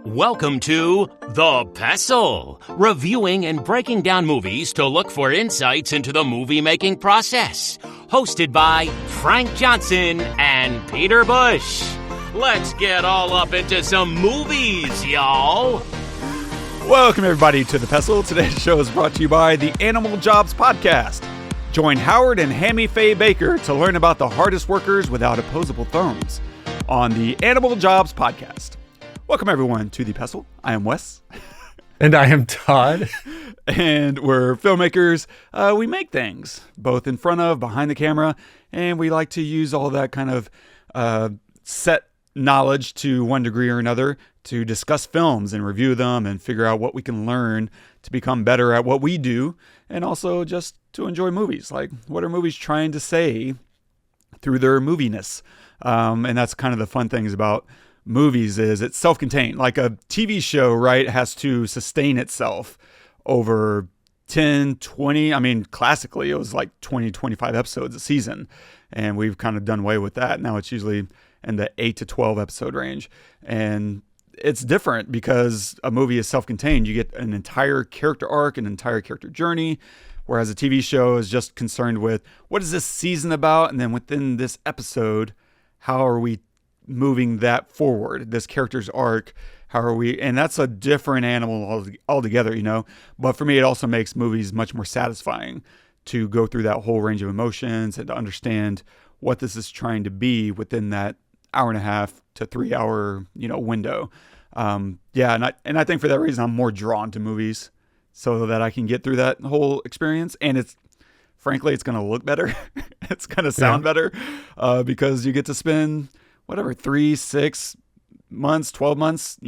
Welcome to The Pestle, reviewing and breaking down movies to look for insights into the movie-making process. Hosted by Frank Johnson and Peter Bush. Let's get all up into some movies, y'all. Welcome, everybody, to The Pestle. Today's show is brought to you by the Animal Jobs Podcast. Join Howard and Hammy Faye Baker to learn about the hardest workers without opposable thumbs on the Animal Jobs Podcast. Welcome, everyone, to The Pestle. I am Wes. And I am Todd. And we're filmmakers. We make things, both in front of, behind the camera, and we like to use all that kind of set knowledge to one degree or another to discuss films and review them and figure out what we can learn to become better at what we do, and also just to enjoy movies. Like, what are movies trying to say through their moviness? And that's kind of the fun things about movies is it's self-contained. Like a TV show, right, has to sustain itself over 10, 20. I mean, classically, it was like 20, 25 episodes a season. And we've kind of done away with that. Now it's usually in the 8 to 12 episode range. And it's different because a movie is self-contained. You get an entire character arc, an entire character journey. Whereas a TV show is just concerned with what is this season about? And then within this episode, how are we moving that forward, this character's arc? How are we? And that's a different animal altogether, you know. But for me, it also makes movies much more satisfying to go through that whole range of emotions and to understand what this is trying to be within that hour and a half to 3 hour, window. And I think for that reason, I'm more drawn to movies so that I can get through that whole experience. And it's going to look better. It's going to sound better because you get to spend 3, 6 months, 12 months,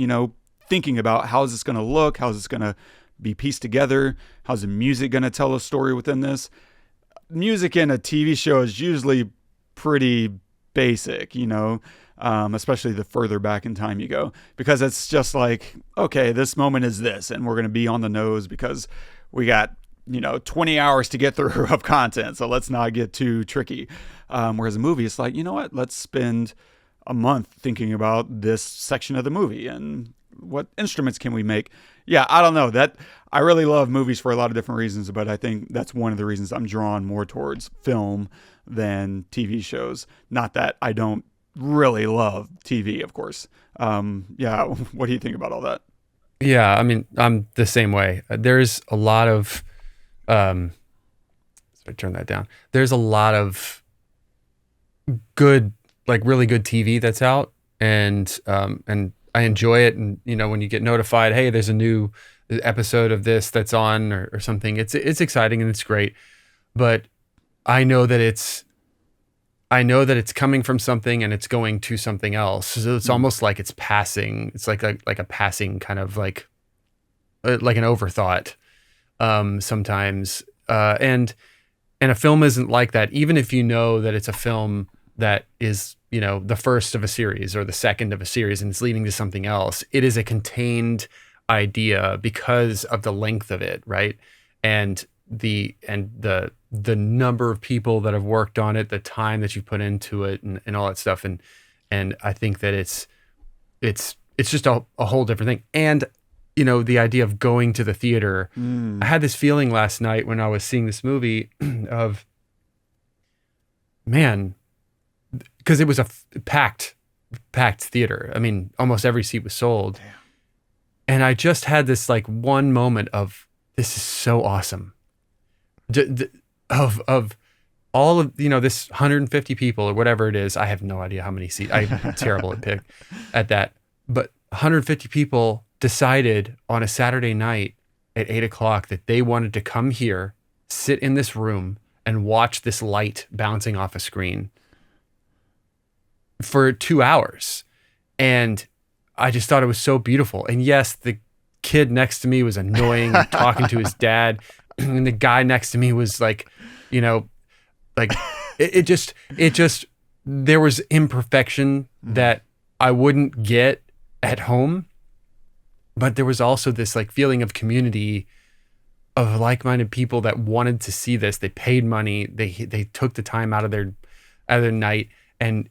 thinking about how is this going to look? How is this going to be pieced together? How's the music going to tell a story within this? Music in a TV show is usually pretty basic, especially the further back in time you go, because it's just like, okay, this moment is this, and we're going to be on the nose because we got 20 hours to get through of content. So let's not get too tricky. Whereas a movie, it's like, you know what? Let's spend a month thinking about this section of the movie and what instruments can we make. Yeah, I don't know. That I really love movies for a lot of different reasons, but I think that's one of the reasons I'm drawn more towards film than TV shows. Not that I don't really love TV, of course. What do you think about all that? Yeah, I mean, I'm the same way. There's a lot of sorry, turn that down. There's a lot of good, like really good TV that's out, and I enjoy it. And when you get notified, hey, there's a new episode of this that's on or something, it's exciting and it's great. But I know that it's coming from something and it's going to something else. So it's almost like it's passing. It's like a passing kind of like an overthought sometimes. And a film isn't like that. Even if you know that it's a film that is, the first of a series or the second of a series and it's leading to something else, it is a contained idea because of the length of it, right? And the number of people that have worked on it, the time that you put into it, and all that stuff. And I think that it's just a whole different thing. And the idea of going to the theater. I had this feeling last night when I was seeing this movie of, man, because it was a packed theater. I mean, almost every seat was sold. Damn. And I just had this like one moment of, this is so awesome. Of all of, this 150 people or whatever it is. I have no idea how many seats. I'm terrible at that. But 150 people decided on a Saturday night at 8:00 that they wanted to come here, sit in this room, and watch this light bouncing off a screen for 2 hours. And I just thought it was so beautiful. And yes, the kid next to me was annoying, talking to his dad. And the guy next to me was like, it just, there was imperfection that I wouldn't get at home. But there was also this like feeling of community of like-minded people that wanted to see this. They paid money. They took the time out of their night. And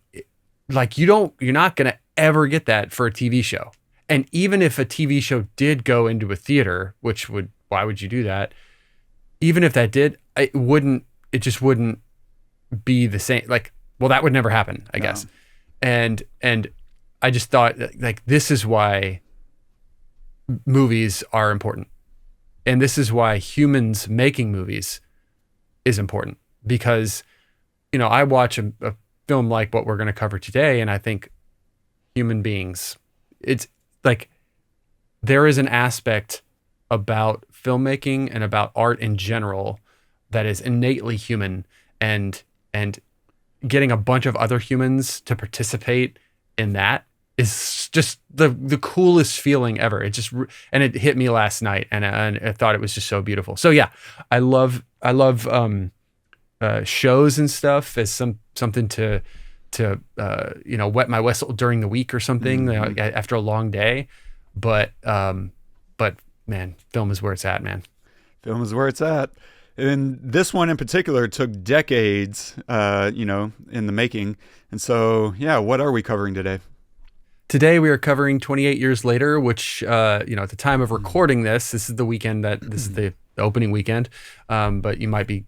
like, you're not going to ever get that for a TV show. and even if a TV show did go into a theater, why would you do that? Even if that did, it just wouldn't be the same. Like, well, that would never happen, I guess. And I just thought, like, this is why movies are important. And this is why humans making movies is important, because, I watch a film like what we're going to cover today, and I think human beings, it's like there is an aspect about filmmaking and about art in general that is innately human, and getting a bunch of other humans to participate in that is just the coolest feeling ever. And it hit me last night, and I thought it was just so beautiful. So yeah, I love shows and stuff as something to wet my whistle during the week or something, after a long day. But man, film is where it's at, man. Film is where it's at. And this one in particular took decades, in the making. And so, yeah, what are we covering today? Today we are covering 28 Years Later, which, at the time of recording this is the weekend this is the opening weekend. But you might be,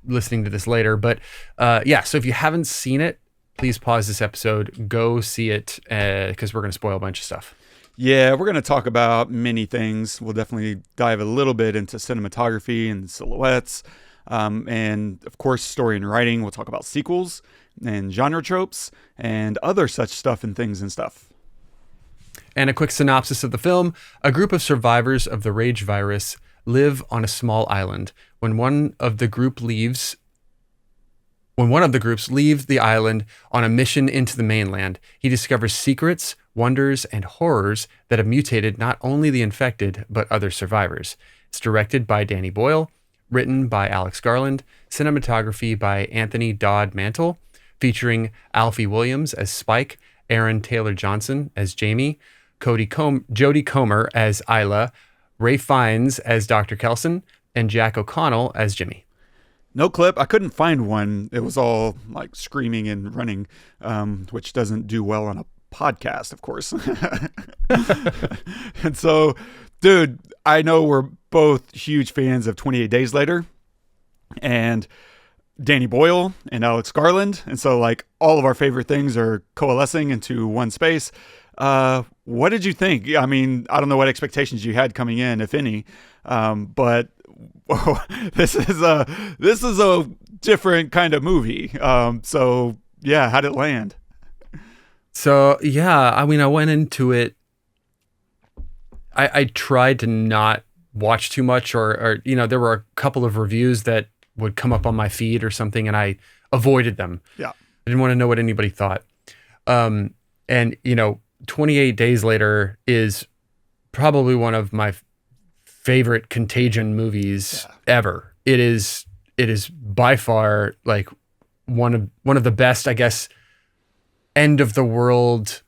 listening to this later. But so if you haven't seen it, please pause this episode, go see it, because we're going to spoil a bunch of stuff. Yeah, we're going to talk about many things. We'll definitely dive a little bit into cinematography and silhouettes. And of course, story and writing. We'll talk about sequels and genre tropes and other such stuff and things and stuff. And a quick synopsis of the film. A group of survivors of the rage virus live on a small island. When one of the groups leaves the island on a mission into the mainland, he discovers secrets, wonders, and horrors that have mutated not only the infected, but other survivors. It's directed by Danny Boyle, written by Alex Garland, cinematography by Anthony Todd Mantle, featuring Alfie Williams as Spike, Aaron Taylor Johnson as Jamie, Jodie Comer as Isla, Ray Fiennes as Dr. Kelson, and Jack O'Connell as Jimmy. No clip. I couldn't find one. It was all like screaming and running, which doesn't do well on a podcast, of course. And so, dude, I know we're both huge fans of 28 Days Later and Danny Boyle and Alex Garland. And so, like, all of our favorite things are coalescing into one space. What did you think? I mean, I don't know what expectations you had coming in, if any, but this is a different kind of movie. So yeah, how'd it land? So yeah, I mean, I went into it. I tried to not watch too much, or there were a couple of reviews that would come up on my feed or something, and I avoided them. Yeah, I didn't want to know what anybody thought. And 28 Days Later is probably one of my favorite Contagion movies ever. It is by far like one of the best, I guess, end of the world,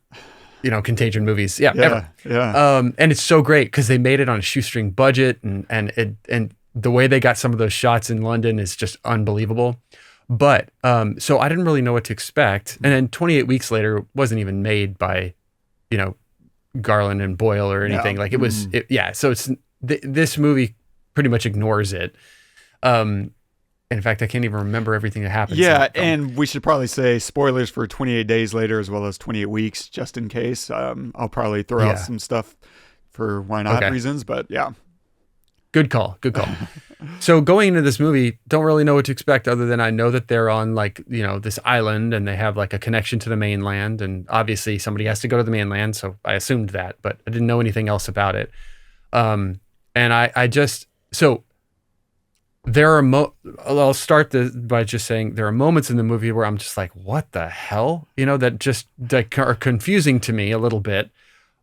Contagion movies. Ever. Yeah. And it's so great because they made it on a shoestring budget, and the way they got some of those shots in London is just unbelievable. But so I didn't really know what to expect. And then 28 Weeks Later wasn't even made by, Garland and Boyle or anything. Yeah. Like it was, so it's this movie pretty much ignores it. In fact, I can't even remember everything that happens. Yeah, and we should probably say spoilers for 28 Days Later as well as 28 Weeks, just in case. I'll probably throw out some stuff for why not reasons, but yeah. Good call. So going into this movie, don't really know what to expect other than I know that they're on this island and they have like a connection to the mainland, and obviously somebody has to go to the mainland, so I assumed that, but I didn't know anything else about it. And there are I'll start by just saying there are moments in the movie where I'm just like, what the hell? That are confusing to me a little bit,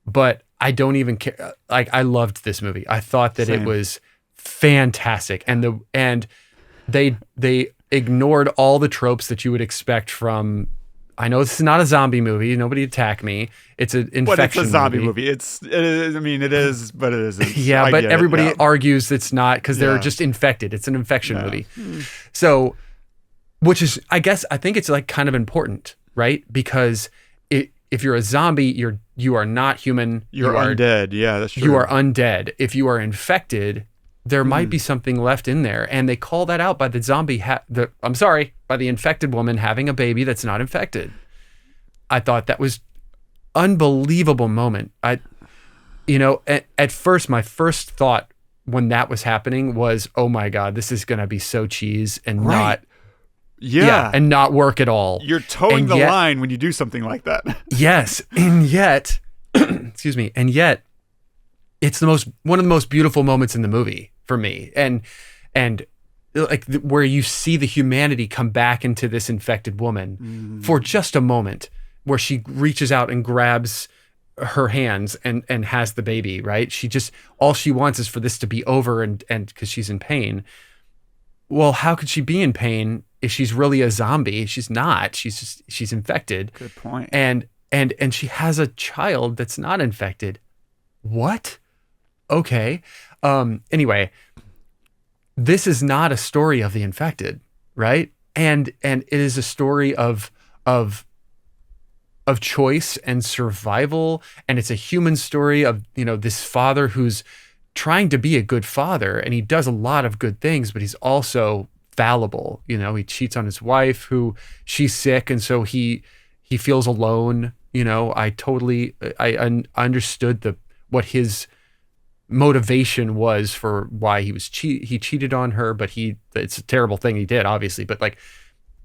but I don't even care. Like, I loved this movie. I thought that it was fantastic. And they ignored all the tropes that you would expect from, I know this is not a zombie movie. Nobody attack me. It's an infection movie. But it's a zombie movie. It is, but it isn't. Yeah, but everybody argues it's not because they're just infected. It's an infection movie. So, which is, I think it's like kind of important, right? Because if you're a zombie, you are not human. You're undead. Yeah, that's true. You are undead. If you are infected, there might be something left in there, and they call that out by the zombie. By the infected woman having a baby that's not infected. I thought that was unbelievable moment. At first, my first thought when that was happening was, oh my God, this is going to be so cheese and not work at all. You're towing the line when you do something like that. Yes. And yet, excuse me. And yet it's one of the most beautiful moments in the movie for me. And like where you see the humanity come back into this infected woman for just a moment, where she reaches out and grabs her hands and has the baby, right? All she wants is for this to be over and because she's in pain. Well, how could she be in pain if she's really a zombie? She's not. She's infected. Good point. And she has a child that's not infected. What? Okay. Anyway, this is not a story of the infected, right? And it is a story of choice and survival, and it's a human story of this father who's trying to be a good father, and he does a lot of good things, but he's also fallible. He cheats on his wife, who she's sick, and so he feels alone. I understood what his motivation was for why he cheated on her, but it's a terrible thing he did, obviously, but like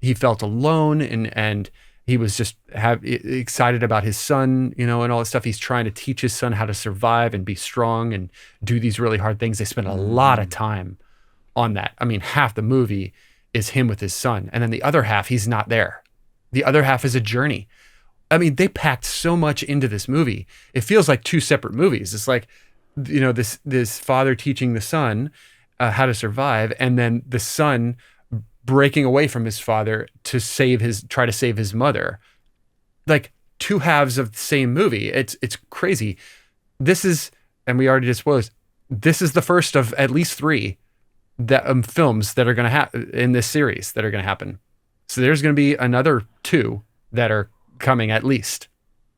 he felt alone and he was just excited about his son, and all this stuff. He's trying to teach his son how to survive and be strong and do these really hard things. They spend a lot of time on that. I mean, half the movie is him with his son, and then the other half, he's not there. The other half is a journey. I mean, they packed so much into this movie. It feels like two separate movies. It's like, this father teaching the son how to survive, and then the son breaking away from his father to try to save his mother. Like two halves of the same movie. It's crazy. This is, and we already disclosed, this is the first of at least 3 that films that are going to happen in this series that are going to happen. So there's going to be another 2 that are coming at least.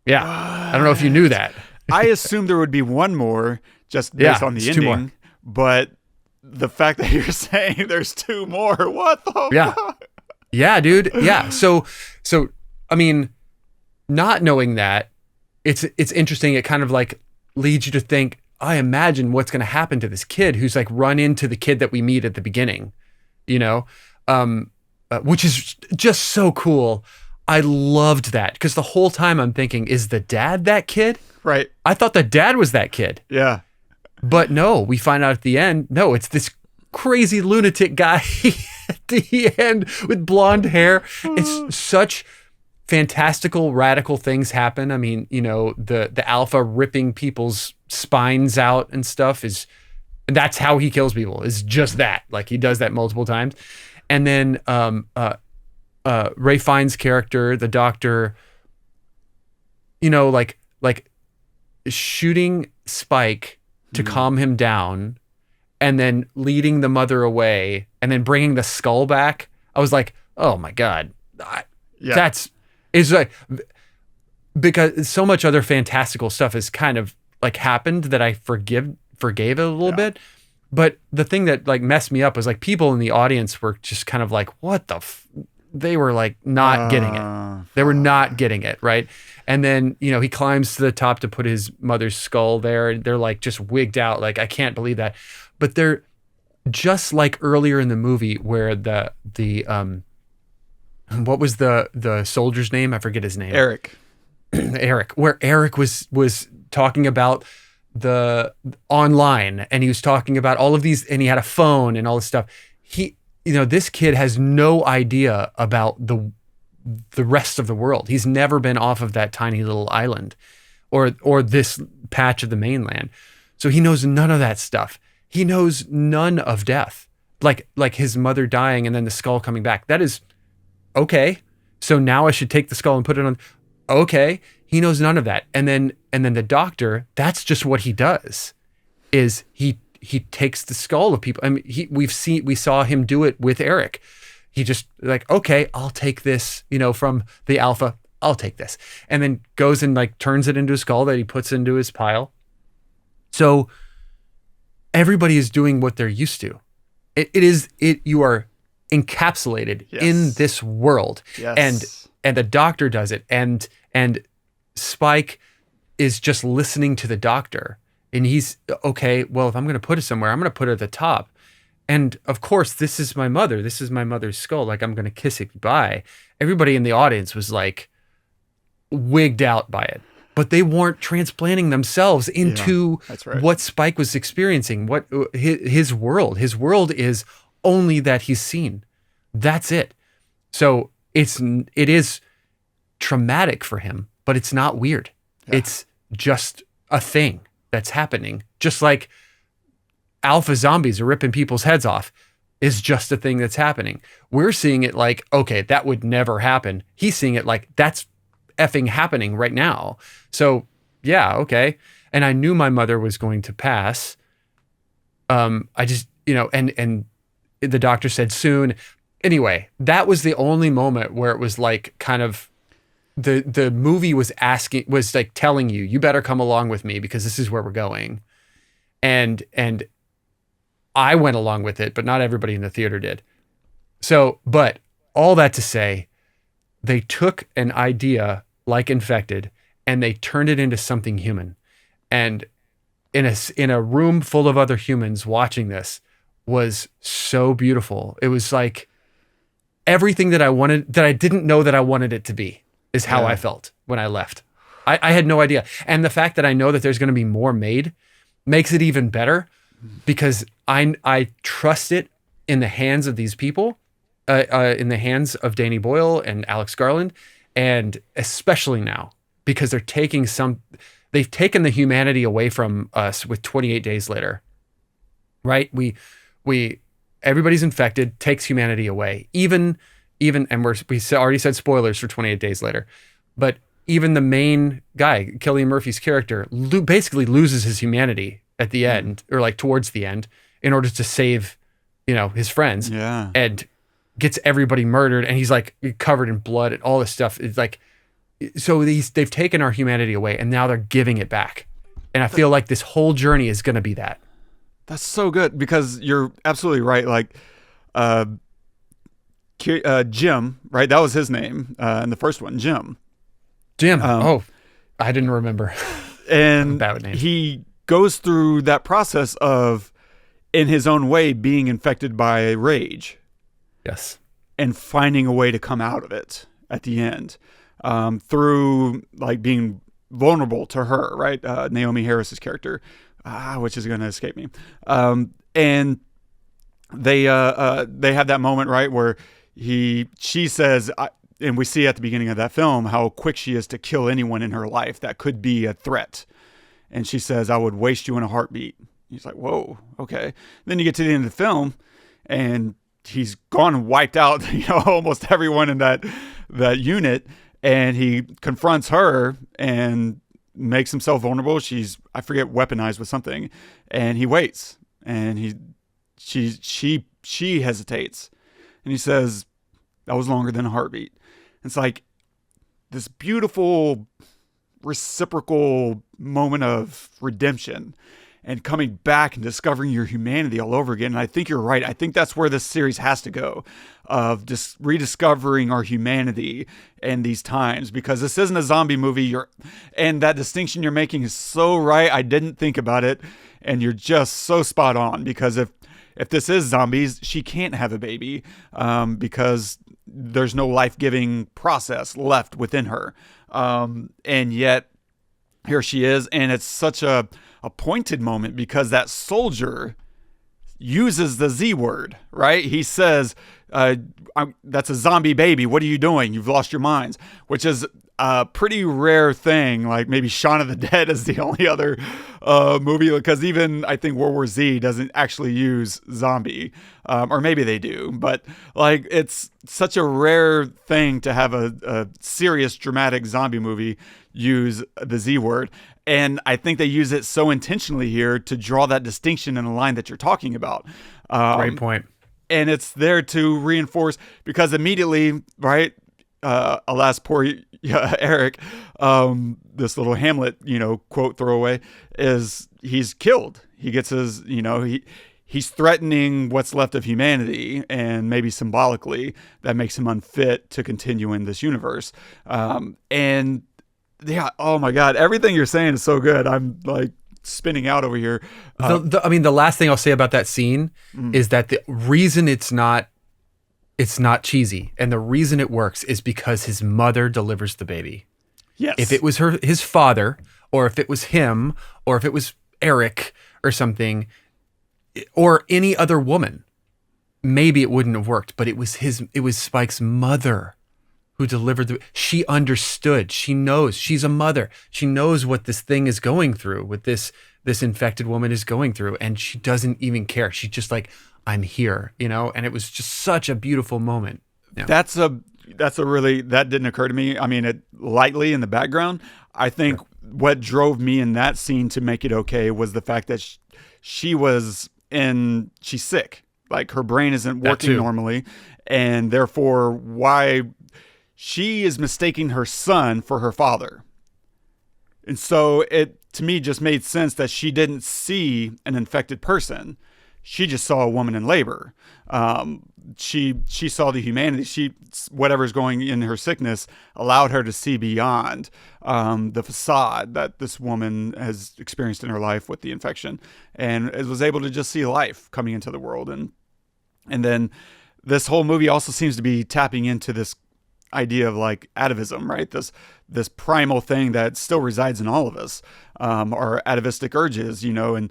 Yeah. I don't know if you knew that. I assumed there would be one more just based on the ending, but the fact that you're saying there's 2 more, what the fuck? Yeah, dude. Yeah. So I mean, not knowing that, it's interesting. It kind of like leads you to think, I imagine what's going to happen to this kid who's like run into the kid that we meet at the beginning, which is just so cool. I loved that because the whole time I'm thinking, is the dad that kid? Right. I thought the dad was that kid. Yeah. But no, we find out at the end, no, it's this crazy lunatic guy at the end with blonde hair. It's such fantastical, radical things happen. I mean, the alpha ripping people's spines out and stuff that's how he kills people, is just that. Like he does that multiple times. And then Ray Fiennes' character, the doctor, like shooting Spike to calm him down, and then leading the mother away, and then bringing the skull back. I was like, oh my God, it's like, because so much other fantastical stuff has kind of like happened that I forgave it a little bit. But the thing that like messed me up was like people in the audience were just kind of like, what the they were like not getting it. They were not getting it, right? And then, he climbs to the top to put his mother's skull there. And they're like just wigged out. Like, I can't believe that. But they're just like earlier in the movie where the what was the soldier's name? I forget his name. Eric. Eric, where Eric was talking about the online, and he was talking about all of these, and he had a phone and all this stuff. This kid has no idea about the rest of the world. He's never been off of that tiny little island or this patch of the mainland. So he knows none of that stuff. He knows none of death. Like his mother dying and then the skull coming back. That is okay. So now I should take the skull and put it on. Okay. He knows none of that. And then the doctor, that's just what he does, is he takes the skull of people. I mean, we saw him do it with Eric. He just like, okay, I'll take this, from the alpha. I'll take this. And then goes and like turns it into a skull that he puts into his pile. So everybody is doing what they're used to. You are encapsulated in this world. Yes. And the doctor does it. And Spike is just listening to the doctor. And he's, okay, well, if I'm going to put it somewhere, I'm going to put it at the top. And of course, this is my mother. This is my mother's skull. Like, I'm going to kiss it goodbye. Everybody in the audience was like wigged out by it. But they weren't transplanting themselves into what Spike was experiencing, what his world. His world is only that he's seen. That's it. So it is traumatic for him, but it's not weird. Yeah. It's just a thing that's happening. Just like alpha zombies are ripping people's heads off is just a thing that's happening. We're seeing it like, okay, that would never happen. He's seeing it like that's effing happening right now. So yeah, okay. And I knew my mother was going to pass. I just, and the doctor said soon. Anyway, that was the only moment where it was like kind of the movie was like telling you better come along with me because this is where we're going. And I went along with it, but not everybody in the theater did. So, but all that to say, they took an idea like Infected and they turned it into something human. And in a room full of other humans watching this was so beautiful. It was like everything that I wanted, that I didn't know that I wanted it to be, is how I felt when I left. I had no idea. And the fact that I know that there's going to be more made makes it even better because I trust it in the hands of these people, in the hands of Danny Boyle and Alex Garland, and especially now because they've taken the humanity away from us with 28 Days Later, right? Everybody's infected, takes humanity away. Even, and we already said spoilers for 28 Days Later, but even the main guy, Cillian Murphy's character, basically loses his humanity at the end, or like towards the end, in order to save, his friends. Yeah. And gets everybody murdered, and he's like covered in blood and all this stuff. It's like, so they've taken our humanity away, and now they're giving it back. And I feel like this whole journey is going to be that. That's so good because you're absolutely right. Like, Jim, right? That was his name in the first one, Jim. I didn't remember. And bad name. He goes through that process of, in his own way, being infected by rage. Yes. And finding a way to come out of it at the end, through like being vulnerable to her, right? Naomi Harris's character, which is going to escape me. And they have that moment, right, where she says, and we see at the beginning of that film how quick she is to kill anyone in her life that could be a threat. And she says, "I would waste you in a heartbeat." He's like, "Whoa, okay." Then you get to the end of the film, and he's gone and wiped out, almost everyone in that unit, and he confronts her and makes himself vulnerable. She's, I forget, weaponized with something, and he waits, and she hesitates, and he says, "That was longer than a heartbeat." It's like this beautiful reciprocal moment of redemption and coming back and discovering your humanity all over again. And I think you're right. I think that's where this series has to go, of just rediscovering our humanity in these times, because this isn't a zombie movie. And that distinction you're making is so right. I didn't think about it. And you're just so spot on, because if this is zombies, she can't have a baby, because there's no life-giving process left within her. And yet here she is. And it's such a pointed moment, because that soldier uses the Z word, right? He says, that's a zombie baby. What are you doing? You've lost your minds, which is a pretty rare thing. Like maybe Shaun of the Dead is the only other movie, because even I think World War Z doesn't actually use zombie, or maybe they do, but like it's such a rare thing to have a serious dramatic zombie movie use the Z word. And I think they use it so intentionally here to draw that distinction in the line that you're talking about. Great point. And it's there to reinforce, because immediately, right, alas, poor Eric, this little Hamlet, quote throwaway, is he's killed. He gets his, he's threatening what's left of humanity, and maybe symbolically that makes him unfit to continue in this universe. And yeah, oh my God, everything you're saying is so good. I'm like spinning out over here. The last thing I'll say about that scene is that the reason it's not cheesy, and the reason it works is because his mother delivers the baby. Yes. If it was his father, or if it was him, or if it was Eric or something, or any other woman, maybe it wouldn't have worked. But it was Spike's mother who delivered she understood. She knows. She's a mother. She knows what this thing is going through, what this infected woman is going through, and she doesn't even care. She's just like, I'm here, and it was just such a beautiful moment. Yeah. That's a really, that didn't occur to me. I mean, it lightly in the background. I think what drove me in that scene to make it okay was the fact that she's sick. Like, her brain isn't working normally, and therefore why she is mistaking her son for her father. And so it, to me, just made sense that she didn't see an infected person. She just saw a woman in labor. She saw the humanity. Whatever's going in her sickness allowed her to see beyond the facade that this woman has experienced in her life with the infection, and was able to just see life coming into the world. And then this whole movie also seems to be tapping into this idea of like atavism, right? This primal thing that still resides in all of us, our atavistic urges, and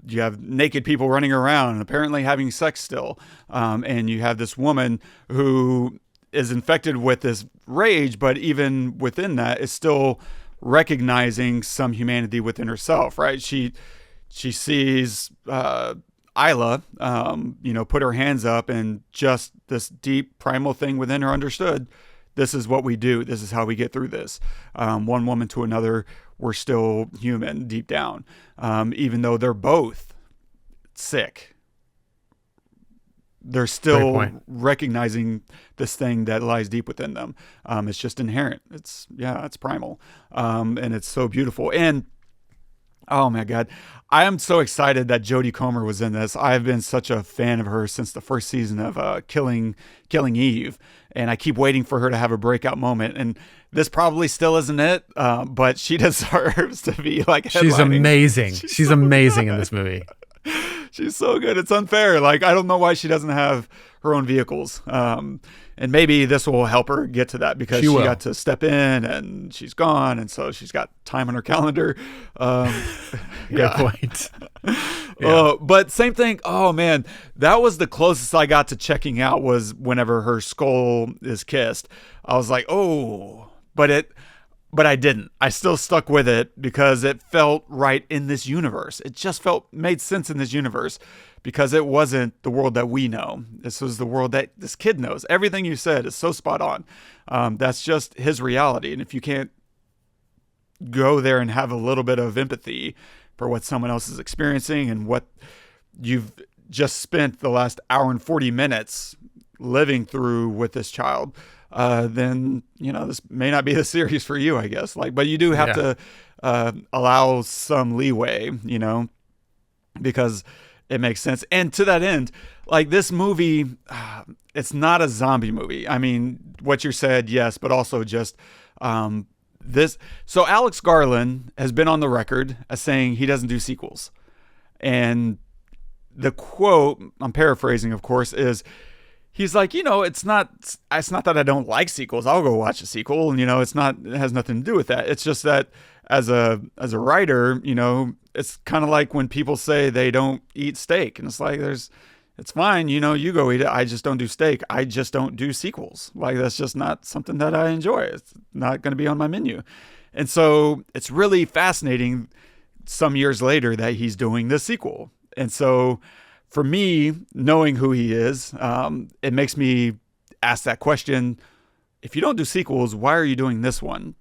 you have naked people running around and apparently having sex still. And you have this woman who is infected with this rage, but even within that is still recognizing some humanity within herself, right? She sees Isla, put her hands up, and just this deep primal thing within her understood, this is what we do. This is how we get through this. One woman to another, we're still human deep down. Even though they're both sick, they're still recognizing this thing that lies deep within them. It's just inherent. It's primal. And it's so beautiful. And oh my God, I am so excited that Jodie Comer was in this. I've been such a fan of her since the first season of Killing Eve, and I keep waiting for her to have a breakout moment. And this probably still isn't it, but she deserves to be like headlining. She's amazing. She's so amazing in this movie. She's so good. It's unfair. Like, I don't know why she doesn't have her own vehicles. And maybe this will help her get to that, because she got to step in and she's gone. And so she's got time on her calendar. Good point. But same thing. Oh man, that was the closest I got to checking out, was whenever her skull is kissed. I was like, oh, but I didn't. I still stuck with it because it felt right in this universe. It just made sense in this universe, because it wasn't the world that we know. This was the world that this kid knows. Everything you said is so spot on. That's just his reality. And if you can't go there and have a little bit of empathy for what someone else is experiencing, and what you've just spent the last hour and 40 minutes living through with this child, then this may not be the series for you, I guess. But you do have to allow some leeway, because it makes sense. And to that end, like, this movie, it's not a zombie movie. I mean, what you said, yes, but also just this. So Alex Garland has been on the record as saying he doesn't do sequels, and the quote, I'm paraphrasing, of course, is, he's like, it's not that I don't like sequels. I'll go watch a sequel, and it has nothing to do with that. It's just that as a writer, it's kind of like when people say they don't eat steak, and it's like, it's fine, you go eat it. I just don't do steak. I just don't do sequels. Like, that's just not something that I enjoy. It's not going to be on my menu. And so it's really fascinating some years later that he's doing this sequel. And so for me, knowing who he is, it makes me ask that question. If you don't do sequels, why are you doing this one?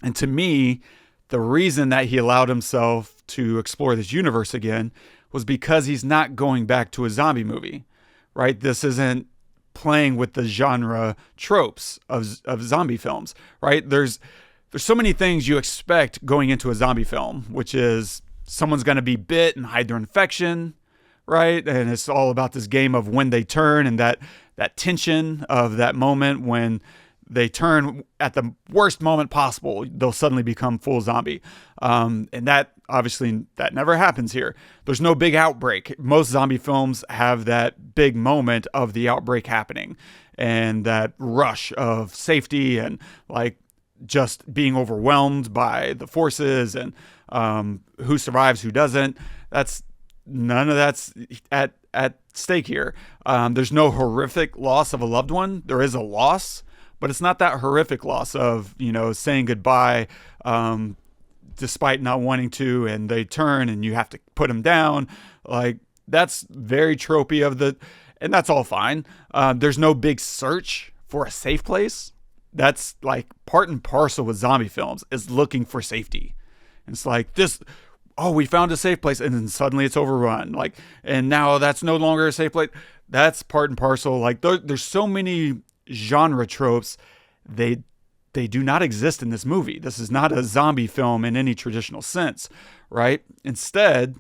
And to me, the reason that he allowed himself to explore this universe again was because he's not going back to a zombie movie, right? This isn't playing with the genre tropes of zombie films, right? There's so many things you expect going into a zombie film, which is someone's going to be bit and hide their infection, right? And it's all about this game of when they turn, and that tension of that moment when they turn at the worst moment possible, they'll suddenly become full zombie. And that obviously that never happens here. There's no big outbreak. Most zombie films have that big moment of the outbreak happening and that rush of safety and like just being overwhelmed by the forces and who survives, who doesn't. None of that's at stake here. There's no horrific loss of a loved one. There is a loss, but it's not that horrific loss of, saying goodbye despite not wanting to, and they turn and you have to put them down. Like, that's very tropey and that's all fine. There's no big search for a safe place. That's like part and parcel with zombie films, is looking for safety. And it's like we found a safe place, and then suddenly it's overrun. Like, and now that's no longer a safe place. That's part and parcel. Like, there's so many genre tropes. They do not exist in this movie. This is not a zombie film in any traditional sense, right? Instead,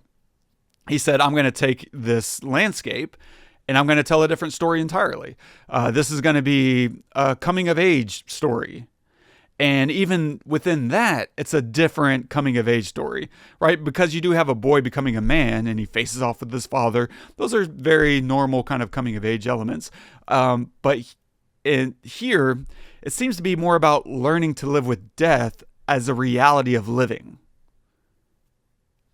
he said, I'm going to take this landscape and I'm going to tell a different story entirely. This is going to be a coming of age story. And even within that, it's a different coming of age story, right? Because you do have a boy becoming a man and he faces off with his father. Those are very normal kind of coming of age elements. But in here, it seems to be more about learning to live with death as a reality of living.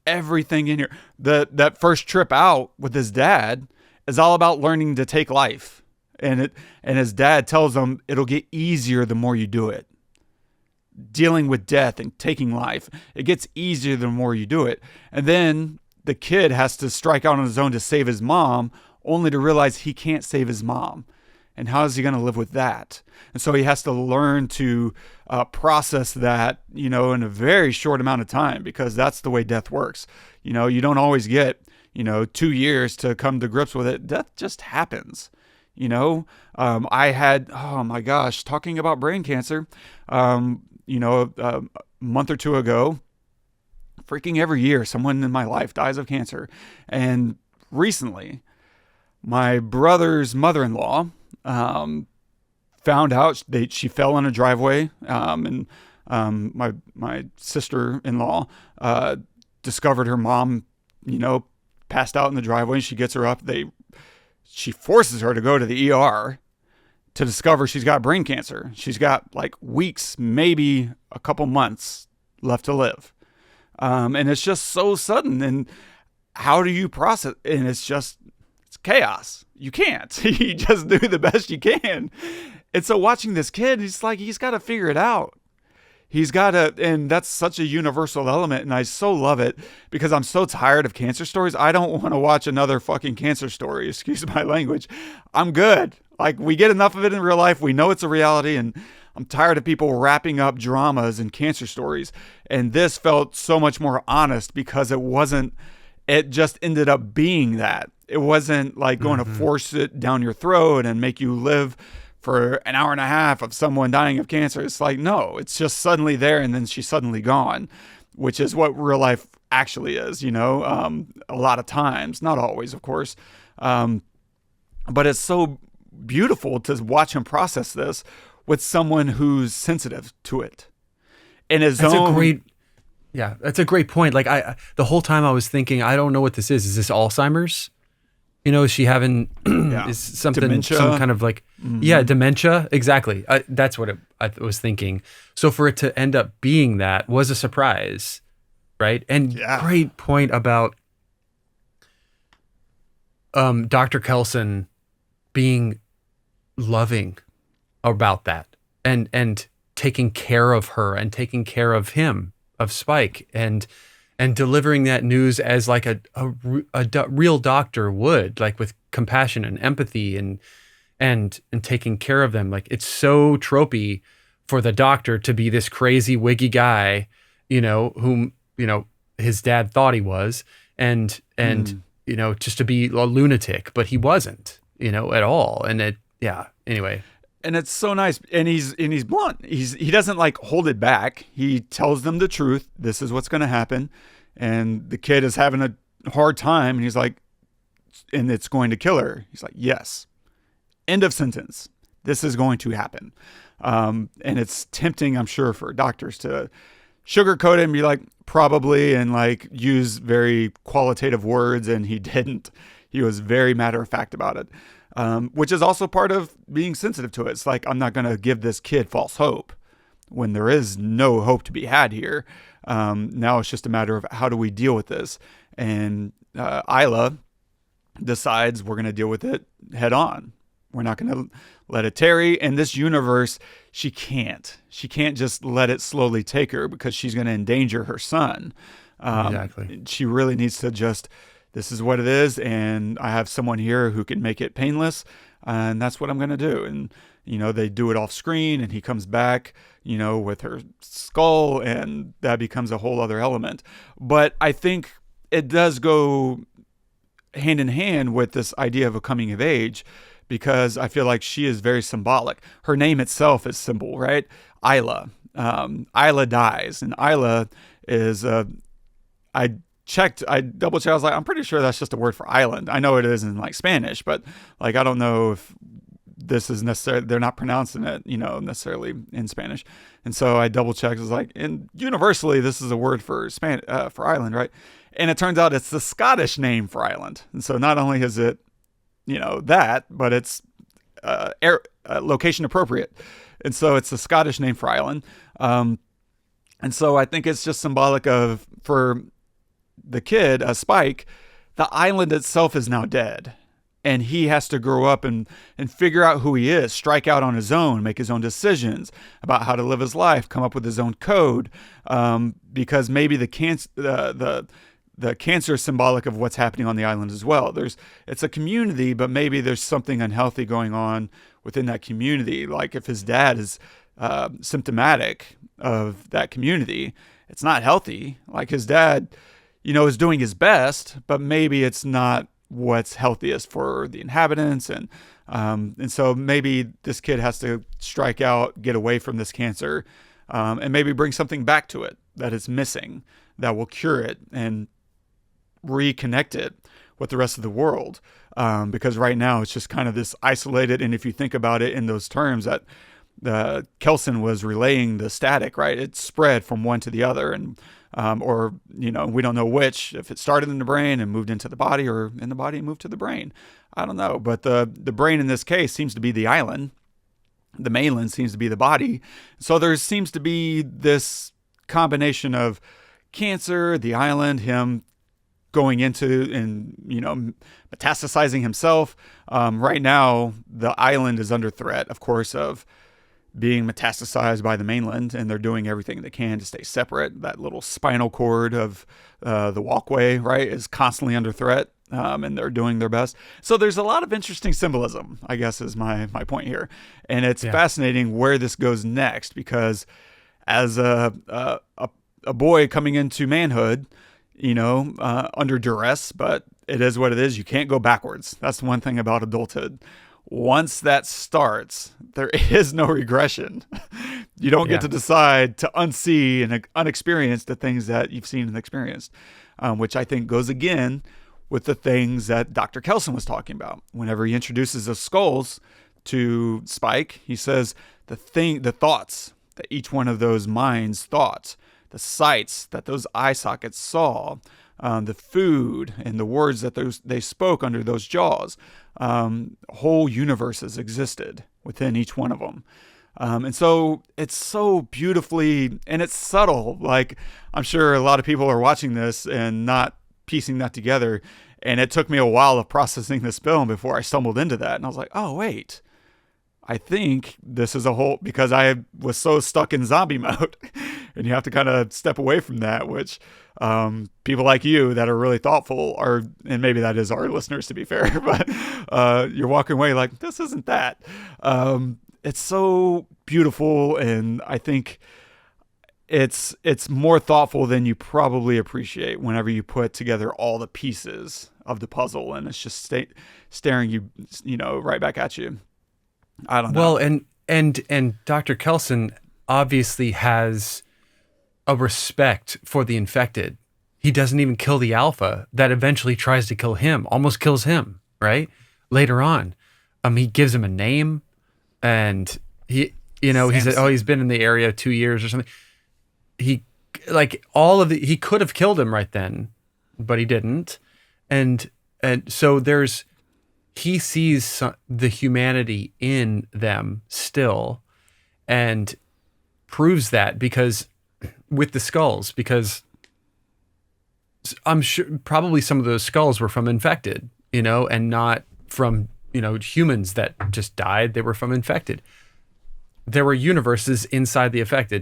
Everything in here, that first trip out with his dad is all about learning to take life. And his dad tells him it'll get easier the more you do it. Dealing with death and taking life, it gets easier the more you do it. And then the kid has to strike out on his own to save his mom, only to realize he can't save his mom. And how is he going to live with that? And so he has to learn to process that, in a very short amount of time, because that's the way death works. You don't always get, 2 years to come to grips with it. Death just happens. I had, oh my gosh, talking about brain cancer, a month or two ago, freaking every year, someone in my life dies of cancer. And recently, my brother's mother-in-law found out she fell in a driveway, and my sister-in-law discovered her mom, passed out in the driveway. She gets her up. She forces her to go to the ER to discover she's got brain cancer. She's got like weeks, maybe a couple months left to live. And it's just so sudden. And how do you process? And it's chaos. You can't. You just do the best you can. And so watching this kid, he's got to figure it out. He's got to, and that's such a universal element. And I so love it because I'm so tired of cancer stories. I don't want to watch another fucking cancer story. Excuse my language. I'm good. Like, we get enough of it in real life. We know it's a reality. And I'm tired of people wrapping up dramas and cancer stories. And this felt so much more honest because it just ended up being that. It wasn't like going to force it down your throat and make you live for an hour and a half of someone dying of cancer. It's like, no, it's just suddenly there and then she's suddenly gone, which is what real life actually is, a lot of times, not always, of course. But it's so beautiful to watch him process this with someone who's sensitive to it. In his own... Yeah, that's a great point. Like, the whole time I was thinking, I don't know what this is. Is this Alzheimer's? Is she having is something dementia? Some kind of like dementia? Exactly. That's what I was thinking. So for it to end up being that was a surprise, right? And great point about Dr. Kelson being loving about that and taking care of her and taking care of him, of Spike, and delivering that news as like a real doctor would, like with compassion and empathy and taking care of them. Like, it's so tropey for the doctor to be this crazy wiggy guy, whom, his dad thought he was, and just to be a lunatic, but he wasn't, at all. And yeah. Anyway, and it's so nice, and he's blunt. He doesn't like hold it back. He tells them the truth. This is what's going to happen, and the kid is having a hard time, and he's like, and it's going to kill her. He's like, yes. End of sentence. This is going to happen. And it's tempting, I'm sure, for doctors to sugarcoat it and be like, probably, and like use very qualitative words. And he didn't. He was very matter of fact about it, which is also part of being sensitive to it. It's like, I'm not going to give this kid false hope when there is no hope to be had here. Now it's just a matter of how do we deal with this? And Isla decides we're going to deal with it head on. We're not going to let it tarry. In this universe, she can't just let it slowly take her because she's going to endanger her son. Exactly. She really needs to just, this is what it is. And I have someone here who can make it painless. And that's what I'm going to do. And, they do it off screen and he comes back, with her skull, and that becomes a whole other element. But I think it does go hand in hand with this idea of a coming of age, because I feel like she is very symbolic. Her name itself is symbol, right? Isla. Isla dies. And Isla is, I double checked. I was like, I'm pretty sure that's just a word for island. I know it is in like Spanish, but like, I don't know if this is necessarily, they're not pronouncing it, necessarily in Spanish. And so I double checked. I was like, and universally, this is a word for for island, right? And it turns out it's the Scottish name for island. And so not only is it, that, but it's location appropriate. And so it's the Scottish name for island. And so I think it's just symbolic of, for the kid, Spike, the island itself is now dead. And he has to grow up and figure out who he is, strike out on his own, make his own decisions about how to live his life, come up with his own code. Because maybe the cancer is symbolic of what's happening on the island as well. It's a community, but maybe there's something unhealthy going on within that community. Like if his dad is symptomatic of that community, it's not healthy. Like his dad, is doing his best, but maybe it's not what's healthiest for the inhabitants. And so maybe this kid has to strike out, get away from this cancer, and maybe bring something back to it that is missing, that will cure it and reconnect it with the rest of the world. Because right now it's just kind of this isolated. And if you think about it in those terms that Kelson was relaying the static, right? It spread from one to the other, and we don't know which, if it started in the brain and moved into the body, or in the body and moved to the brain. I don't know. But the brain in this case seems to be the island. The mainland seems to be the body. So there seems to be this combination of cancer, the island, him going into and, metastasizing himself. Right now, the island is under threat, of course, of being metastasized by the mainland, and they're doing everything they can to stay separate. That little spinal cord of the walkway, right, is constantly under threat, and they're doing their best. So there's a lot of interesting symbolism, I guess, is my point here. And it's fascinating where this goes next, because as a boy coming into manhood, under duress, but it is what it is. You can't go backwards. That's one thing about adulthood. Once that starts, there is no regression. You don't get to decide to unsee and unexperience the things that you've seen and experienced, which I think goes again with the things that Dr. Kelson was talking about. Whenever he introduces the skulls to Spike, he says the thoughts that each one of those minds thought, the sights that those eye sockets saw, the food and the words that they spoke under those jaws, whole universes existed within each one of them. And so it's so beautifully, and it's subtle. Like, I'm sure a lot of people are watching this and not piecing that together. And it took me a while of processing this film before I stumbled into that. And I was like, oh, wait, I think this is a whole, because I was so stuck in zombie mode and you have to kind of step away from that, which people like you that are really thoughtful are, and maybe that is our listeners to be fair, but you're walking away like, this isn't that. It's so beautiful. And I think it's more thoughtful than you probably appreciate whenever you put together all the pieces of the puzzle, and it's just staring you right back at you. I don't know. Well, and Dr. Kelson obviously has a respect for the infected. He doesn't even kill the alpha that eventually tries to kill him, almost kills him, right? Later on. He gives him a name, and he said, oh, he's been in the area 2 years or something. He he could have killed him right then, but he didn't. And so he sees the humanity in them still, and proves that with the skulls, because I'm sure probably some of those skulls were from infected, and not from, humans that just died. They were from infected. There were universes inside the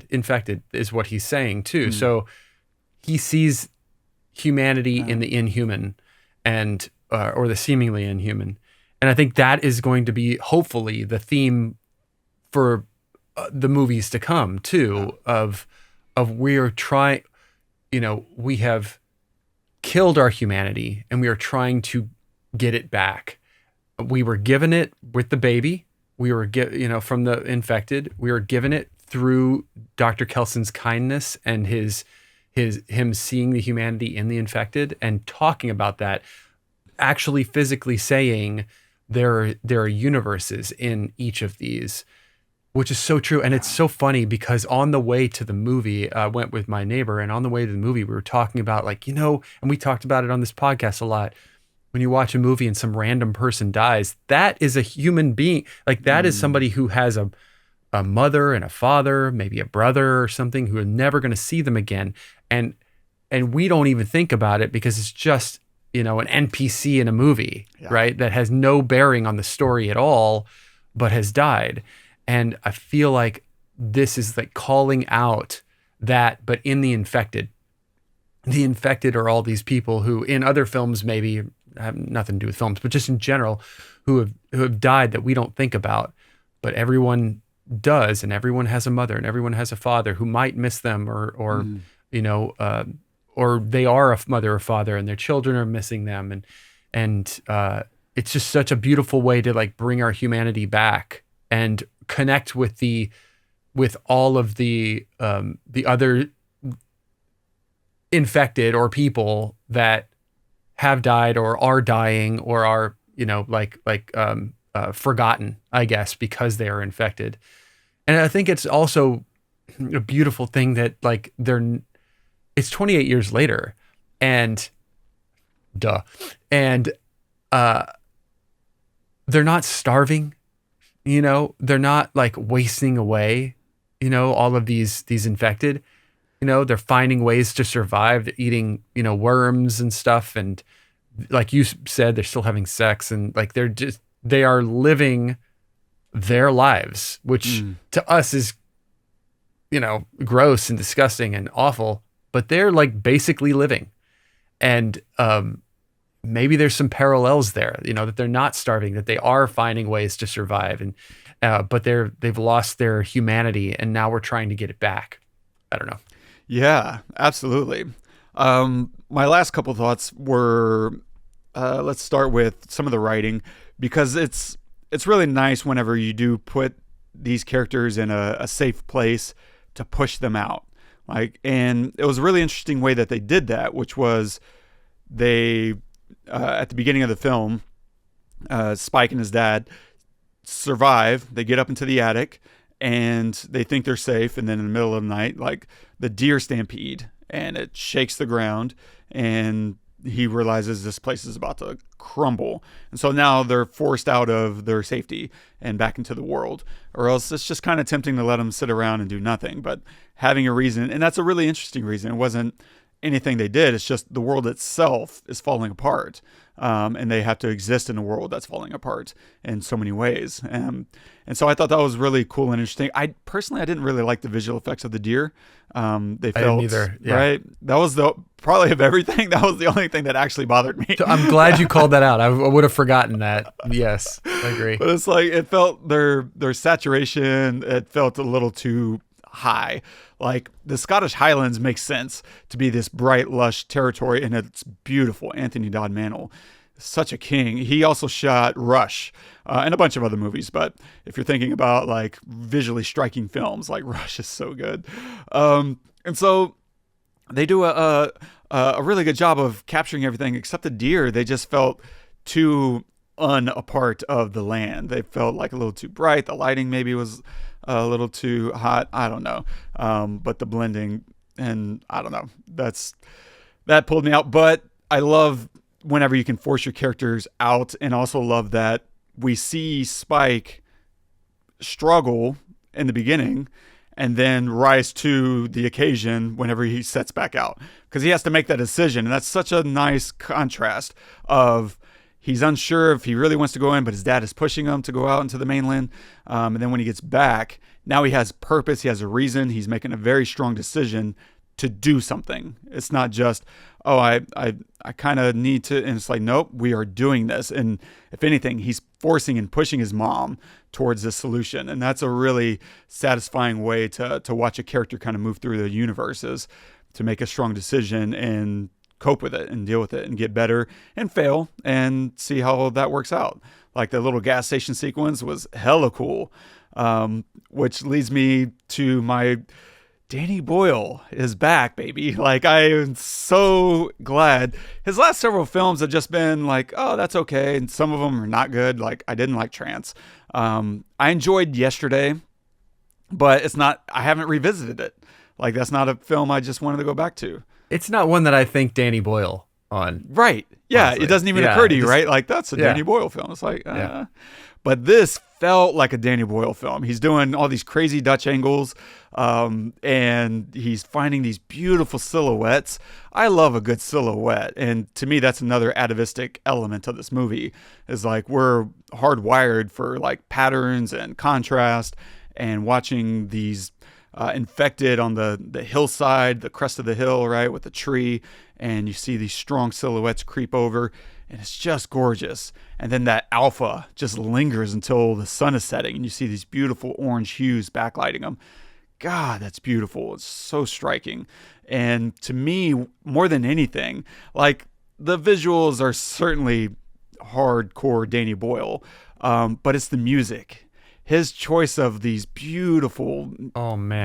infected is what he's saying too. So he sees humanity in the inhuman, and or the seemingly inhuman. And I think that is going to be hopefully the theme for the movies to come too, of we're trying, we have killed our humanity and we are trying to get it back. We were given it with the baby. We were from the infected. We were given it through Dr. Kelson's kindness and him seeing the humanity in the infected and talking about that, actually physically saying there are universes in each of these, which is so true. And it's so funny because on the way to the movie, I went with my neighbor, and on the way to the movie, we were talking about and we talked about it on this podcast a lot. When you watch a movie and some random person dies, that is a human being. Like that is somebody who has a mother and a father, maybe a brother or something, who are never going to see them again. And we don't even think about it because it's just, an NPC in a movie, right? That has no bearing on the story at all, but has died. And I feel like this is like calling out that, but in the infected are all these people who in other films maybe have nothing to do with films, but just in general, who have died that we don't think about, but everyone does, and everyone has a mother and everyone has a father who might miss them, or they are a mother or father and their children are missing them, and it's just such a beautiful way to like bring our humanity back and connect with all of the other infected or people that have died or are dying or are forgotten, I guess, because they are infected. And I think it's also a beautiful thing that like it's 28 years later, and they're not starving, they're not like wasting away, all of these infected, they're finding ways to survive. They're eating, worms and stuff. And like you said, they're still having sex, and like they are living their lives, which to us is, gross and disgusting and awful, but they're like basically living. And maybe there's some parallels there, that they're not starving, that they are finding ways to survive, and but they've lost their humanity, and now we're trying to get it back. I don't know. Yeah, absolutely. My last couple thoughts were, let's start with some of the writing, because it's really nice whenever you do put these characters in a safe place to push them out. And it was a really interesting way that they did that, which was they, at the beginning of the film, Spike and his dad survive. They get up into the attic and they think they're safe. And then in the middle of the night, like the deer stampede, and it shakes the ground, and he realizes this place is about to crumble. And so now they're forced out of their safety and back into the world, or else it's just kind of tempting to let them sit around and do nothing. But having a reason, and that's a really interesting reason. It wasn't anything they did. It's just the world itself is falling apart. And they have to exist in a world that's falling apart in so many ways. And so I thought that was really cool and interesting. I didn't really like the visual effects of the deer. They felt, I didn't either. Yeah. Right. That was probably of everything, that was the only thing that actually bothered me. I'm glad you called that out. I would have forgotten that. Yes, I agree. But it's like, it felt their saturation, it felt a little too high. Like the Scottish Highlands makes sense to be this bright, lush territory, and it's beautiful. Anthony Dodd Mantle. such a king. He also shot Rush and a bunch of other movies. But if you're thinking about like visually striking films, like Rush is so good. And so they do a really good job of capturing everything except the deer. They just felt too apart of the land. They felt like a little too bright. The lighting maybe was a little too hot. I don't know. But the blending, and I don't know. That pulled me out. But I love whenever you can force your characters out, and also love that we see Spike struggle in the beginning and then rise to the occasion whenever he sets back out, because he has to make that decision. And that's such a nice contrast of he's unsure if he really wants to go in, but his dad is pushing him to go out into the mainland. And then when he gets back, now he has purpose. He has a reason. He's making a very strong decision to do something. It's not just, oh, I kind of need to, and it's like, nope, we are doing this. And if anything, he's forcing and pushing his mom towards this solution. And that's a really satisfying way to watch a character kind of move through the universes, to make a strong decision and cope with it and deal with it and get better and fail and see how that works out. Like the little gas station sequence was hella cool, which leads me to my Danny Boyle is back, baby. Like, I am so glad. His last several films have just been like, oh, that's okay. And some of them are not good. Like, I didn't like Trance. I enjoyed Yesterday, but I haven't revisited it. Like, that's not a film I just wanted to go back to. It's not one that I think Danny Boyle on. Right. Yeah. Honestly. It doesn't even occur to you, right? Like, that's a Danny Boyle film. It's like, But this felt like a Danny Boyle film. He's doing all these crazy Dutch angles, and he's finding these beautiful silhouettes. I love a good silhouette, and to me, that's another atavistic element of this movie. Is like we're hardwired for like patterns and contrast, and watching these infected on the hillside, the crest of the hill, right, with the tree, and you see these strong silhouettes creep over. And it's just gorgeous. And then that alpha just lingers until the sun is setting, and you see these beautiful orange hues backlighting them. God, that's beautiful. It's so striking. And to me, more than anything, like the visuals are certainly hardcore Danny Boyle, but it's the music. His choice of these beautiful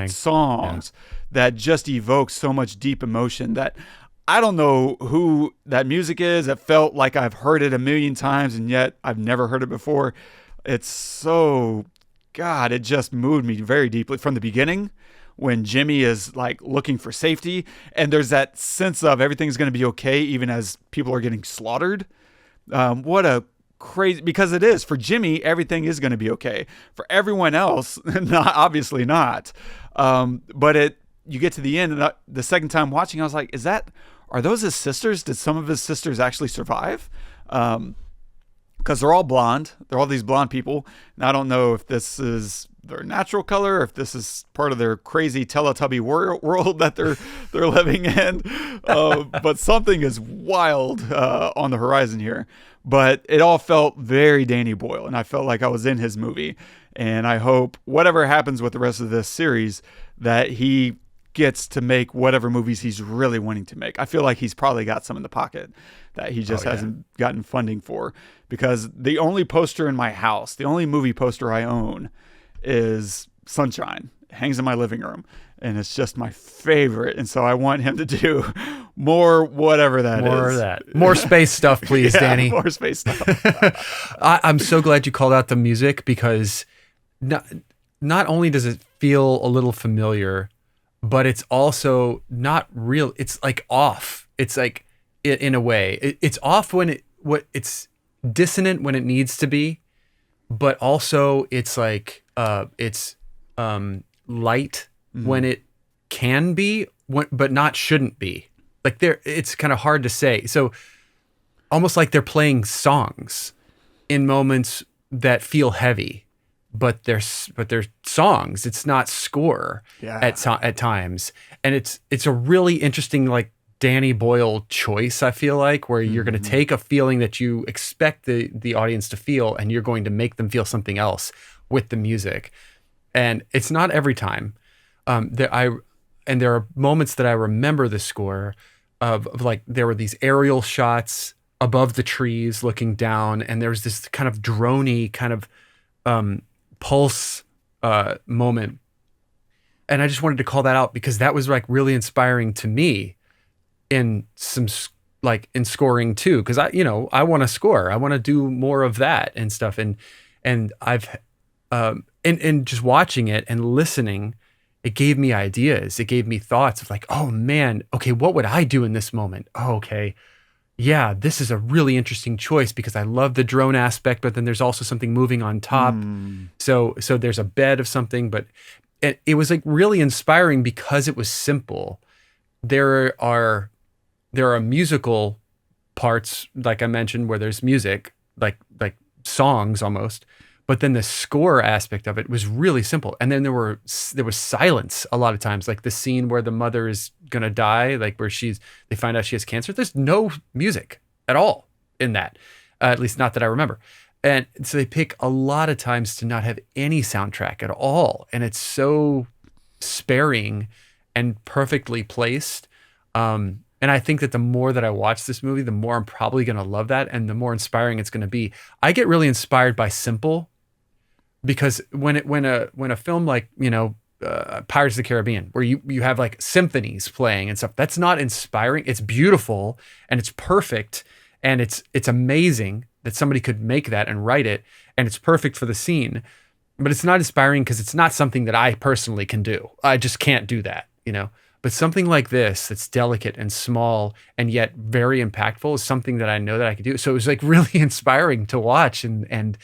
songs that just evoke so much deep emotion that I don't know who that music is. It felt like I've heard it a million times, and yet I've never heard it before. It's so, God, it just moved me very deeply from the beginning when Jimmy is like looking for safety, and there's that sense of everything's going to be okay even as people are getting slaughtered. What a crazy, because it is. For Jimmy, everything is going to be okay. For everyone else, obviously not. But you get to the end, and the second time watching, I was like, are those his sisters? Did some of his sisters actually survive? Because they're all blonde. They're all these blonde people. And I don't know if this is their natural color, or if this is part of their crazy Teletubby world that they're living in. But something is wild on the horizon here. But it all felt very Danny Boyle, and I felt like I was in his movie. And I hope whatever happens with the rest of this series, that he gets to make whatever movies he's really wanting to make. I feel like he's probably got some in the pocket that he just hasn't gotten funding for, because the only poster in my house, the only movie poster I own is Sunshine. It hangs in my living room, and it's just my favorite. And so I want him to do more, whatever that is. More of that. More space stuff, please, Danny. More space stuff. I'm so glad you called out the music, because not only does it feel a little familiar, but it's also not real. It's like off. It's like, in a way, it's off when it's dissonant when it needs to be, but also it's like it's light when it can be, but not shouldn't be. Like it's kind of hard to say. So almost like they're playing songs in moments that feel heavy. But they're songs. It's not score at times, and it's a really interesting like Danny Boyle choice. I feel like where you're going to take a feeling that you expect the audience to feel, and you're going to make them feel something else with the music. And it's not every time. There are moments that I remember the score of like there were these aerial shots above the trees looking down, and there's this kind of droney kind of pulse moment. And I just wanted to call that out because that was like really inspiring to me in some like in scoring too. Because I want to score, I want to do more of that and stuff. And I've and just watching it and listening, it gave me ideas. It gave me thoughts of like, oh man, okay, what would I do in this moment? Oh, okay. Yeah, this is a really interesting choice because I love the drone aspect, but then there's also something moving on top. So there's a bed of something, but it was like really inspiring because it was simple. There are musical parts, like I mentioned, where there's music, like songs almost, but then the score aspect of it was really simple. And then there was silence a lot of times, like the scene where the mother is gonna die, like where they find out she has cancer. There's no music at all in that, at least not that I remember. And so they pick a lot of times to not have any soundtrack at all. And it's so sparing and perfectly placed. And I think that the more that I watch this movie, the more I'm probably going to love that and the more inspiring it's going to be. I get really inspired by simple because when a film like, Pirates of the Caribbean, where you have like symphonies playing and stuff, that's not inspiring. It's beautiful and it's perfect and it's amazing that somebody could make that and write it, and it's perfect for the scene, but it's not inspiring because it's not something that I personally can do. I just can't do that, But something like this that's delicate and small and yet very impactful is something that I know that I could do. So it was like really inspiring to watch and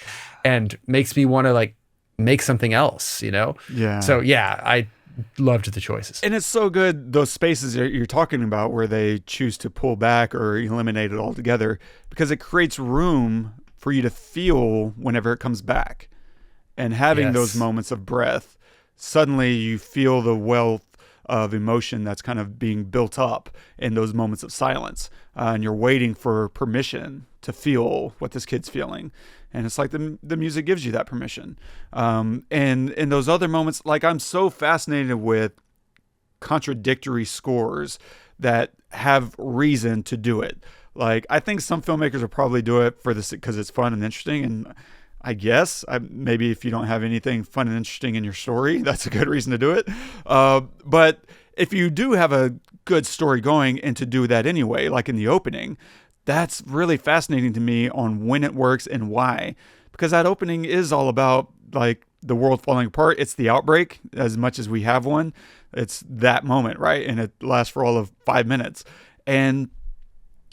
makes me want to like make something else, Yeah. So yeah, I loved the choices. And it's so good, those spaces you're talking about where they choose to pull back or eliminate it altogether, because it creates room for you to feel whenever it comes back. And having those moments of breath, suddenly you feel the wealth of emotion that's kind of being built up in those moments of silence. And you're waiting for permission to feel what this kid's feeling. And it's like the music gives you that permission. And in those other moments, like I'm so fascinated with contradictory scores that have reason to do it. Like I think some filmmakers will probably do it for this because it's fun and interesting. And I guess maybe if you don't have anything fun and interesting in your story, that's a good reason to do it. But if you do have a good story going and to do that anyway, like in the opening, that's really fascinating to me on when it works and why. Because that opening is all about like the world falling apart. It's the outbreak as much as we have one. It's that moment, right? And it lasts for all of 5 minutes. And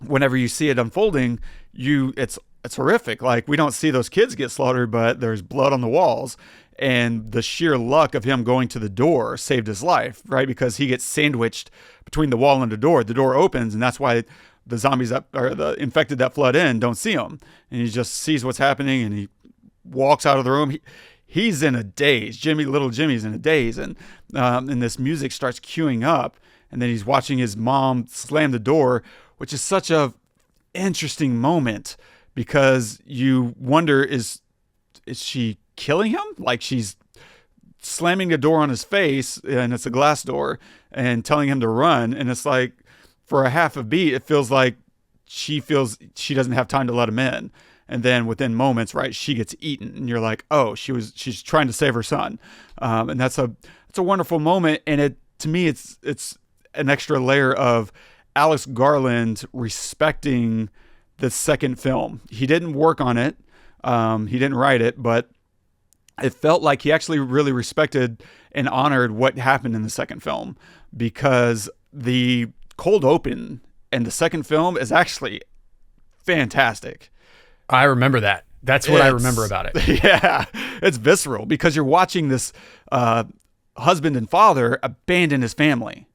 whenever you see it unfolding, it's horrific. Like we don't see those kids get slaughtered, but there's blood on the walls. And the sheer luck of him going to the door saved his life, right? Because he gets sandwiched between the wall and the door. The door opens, and that's why the zombies the infected that flood in don't see him. And he just sees what's happening and he walks out of the room. He's in a daze. Little Jimmy's in a daze. And this music starts queuing up. And then he's watching his mom slam the door, which is such a interesting moment because you wonder, is she killing him? Like she's slamming the door on his face, and it's a glass door, and telling him to run. And it's like, for a half a beat, it feels like she feels she doesn't have time to let him in. And then within moments, right, she gets eaten. And you're like, oh, she's trying to save her son. And it's a wonderful moment. And to me, it's an extra layer of Alex Garland respecting the second film. He didn't work on it. He didn't write it, but it felt like he actually really respected and honored what happened in the second film, because the cold open and the second film is actually fantastic. I remember that. That's what I remember about it. Yeah, it's visceral because you're watching this husband and father abandon his family.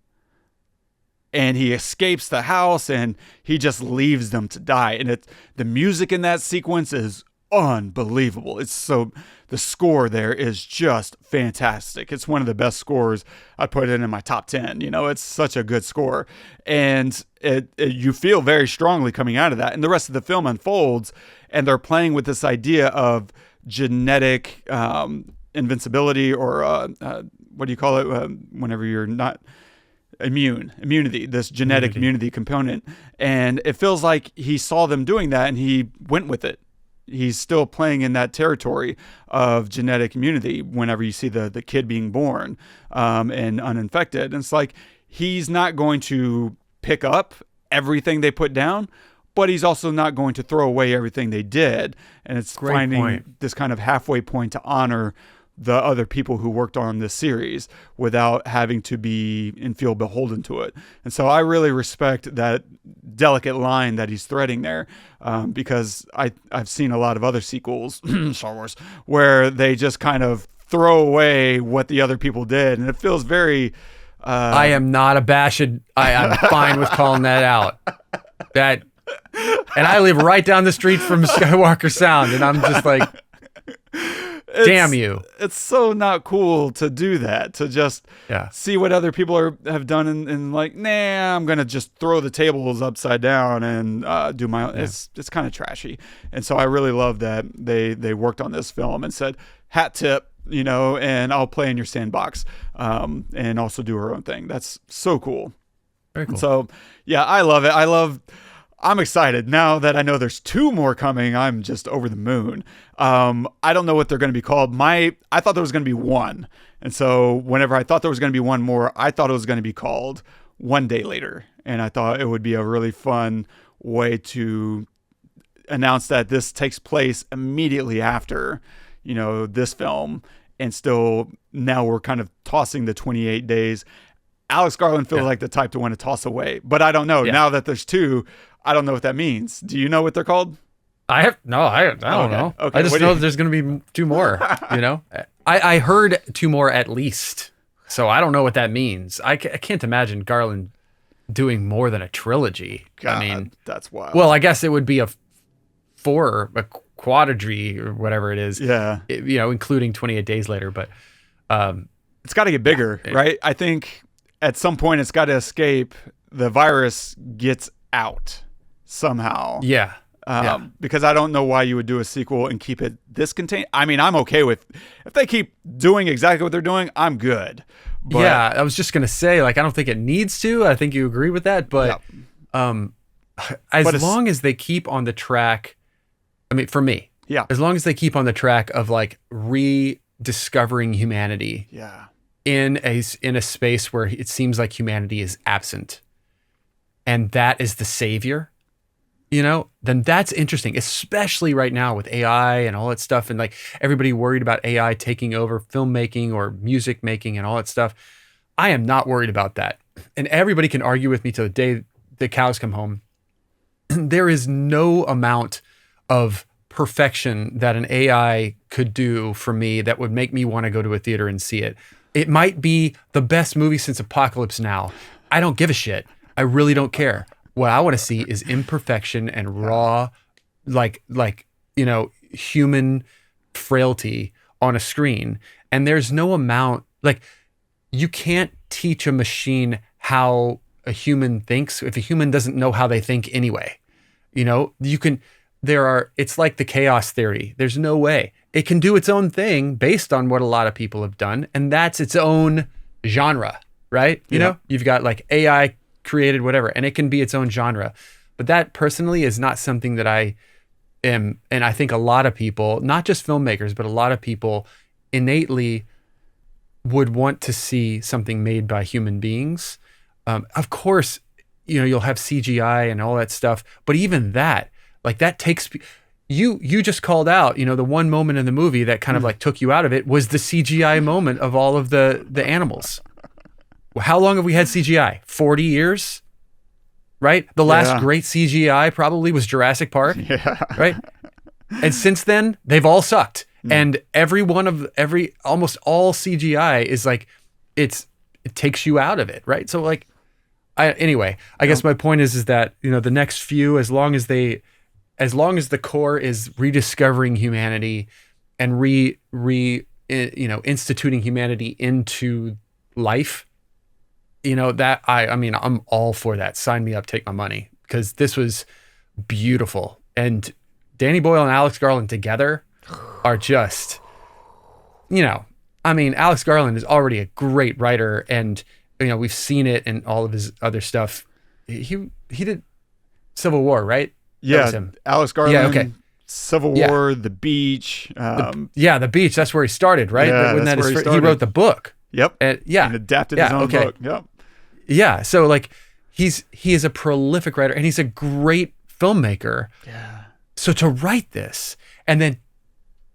And he escapes the house and he just leaves them to die. And the music in that sequence is unbelievable. The score there is just fantastic. It's one of the best scores. I'd put it in my top 10. It's such a good score. And you feel very strongly coming out of that. And the rest of the film unfolds and they're playing with this idea of genetic invincibility, or what do you call it whenever you're not... immunity, this genetic immunity component. And it feels like he saw them doing that and he went with it. He's still playing in that territory of genetic immunity whenever you see the kid being born and uninfected. And it's like he's not going to pick up everything they put down, but he's also not going to throw away everything they did. And it's finding this kind of halfway point to honor the other people who worked on this series without having to be and feel beholden to it. And so I really respect that delicate line that he's threading there, because I've seen a lot of other sequels, Star Wars, where they just kind of throw away what the other people did. And it feels very... I am not abashed. I'm fine with calling that out. And I live right down the street from Skywalker Sound, and I'm just like... Damn you. It's so not cool to do that, to just see what other people have done and like, nah, I'm going to just throw the tables upside down and do my own. It's kind of trashy. And so I really love that they worked on this film and said, hat tip, and I'll play in your sandbox and also do her own thing. That's so cool. Very cool. So, yeah, I love it. I'm excited now that I know there's 2 more coming. I'm just over the moon. I don't know what they're going to be called. I thought there was going to be 1. And so whenever I thought there was going to be 1 more, I thought it was going to be called One Day Later. And I thought it would be a really fun way to announce that this takes place immediately after, this film. And still now we're kind of tossing the 28 days. Alex Garland feels like the type to want to toss away, but I don't know. Yeah. Now that there's 2, I don't know what that means. Do you know what they're called? I don't know. Okay. I just know that there's going to be 2 more, I heard 2 more at least. So I don't know what that means. I can't imagine Garland doing more than a trilogy. God, that's wild. Well, I guess it would be a quadrilogy or whatever it is. Yeah. Including 28 Days Later, but it's got to get bigger, right? I think at some point it's got to escape. The virus gets out somehow. Yeah. Because I don't know why you would do a sequel and keep it this contained. I mean, I'm okay with if they keep doing exactly what they're doing, I'm good. But, yeah, I was just going to say, I don't think it needs to. I think you agree with that. But as long as they keep on the track, for me, as long as they keep on the track of rediscovering humanity in a space where it seems like humanity is absent, and that is the savior, then that's interesting, especially right now with AI and all that stuff. And everybody worried about AI taking over filmmaking or music making and all that stuff. I am not worried about that. And everybody can argue with me till the day the cows come home. There is no amount of perfection that an AI could do for me that would make me want to go to a theater and see it. It might be the best movie since Apocalypse Now. I don't give a shit. I really don't care. What I want to see is imperfection and raw, human frailty on a screen. And there's no amount, you can't teach a machine how a human thinks if a human doesn't know how they think anyway. It's like the chaos theory. There's no way. It can do its own thing based on what a lot of people have done. And that's its own genre, right? You've got AI created whatever, and it can be its own genre. But that personally is not something that I am, and I think a lot of people, not just filmmakers, but a lot of people innately would want to see something made by human beings. Of course, you'll have CGI and all that stuff, but even that, that takes, you just called out, the one moment in the movie that kind of took you out of it was the CGI moment of all of the animals. How long have we had CGI? 40 years? Right? The last great CGI probably was Jurassic Park. Yeah. Right? And since then, they've all sucked. And almost all CGI is it takes you out of it, right? So I guess my point is that, the next few, as long as the core is rediscovering humanity and instituting humanity into life, that I'm all for that. Sign me up, take my money, because this was beautiful. And Danny Boyle and Alex Garland together are just, Alex Garland is already a great writer and we've seen it in all of his other stuff. He did Civil War, right? That was him. Alex Garland. Yeah, okay. Civil War, The Beach. The Beach. That's where he started, right? Yeah, When that's where he he started. wrote the book. Yep. And adapted his own book. Yep. Yeah. So like he is a prolific writer and he's a great filmmaker. Yeah. So to write this and then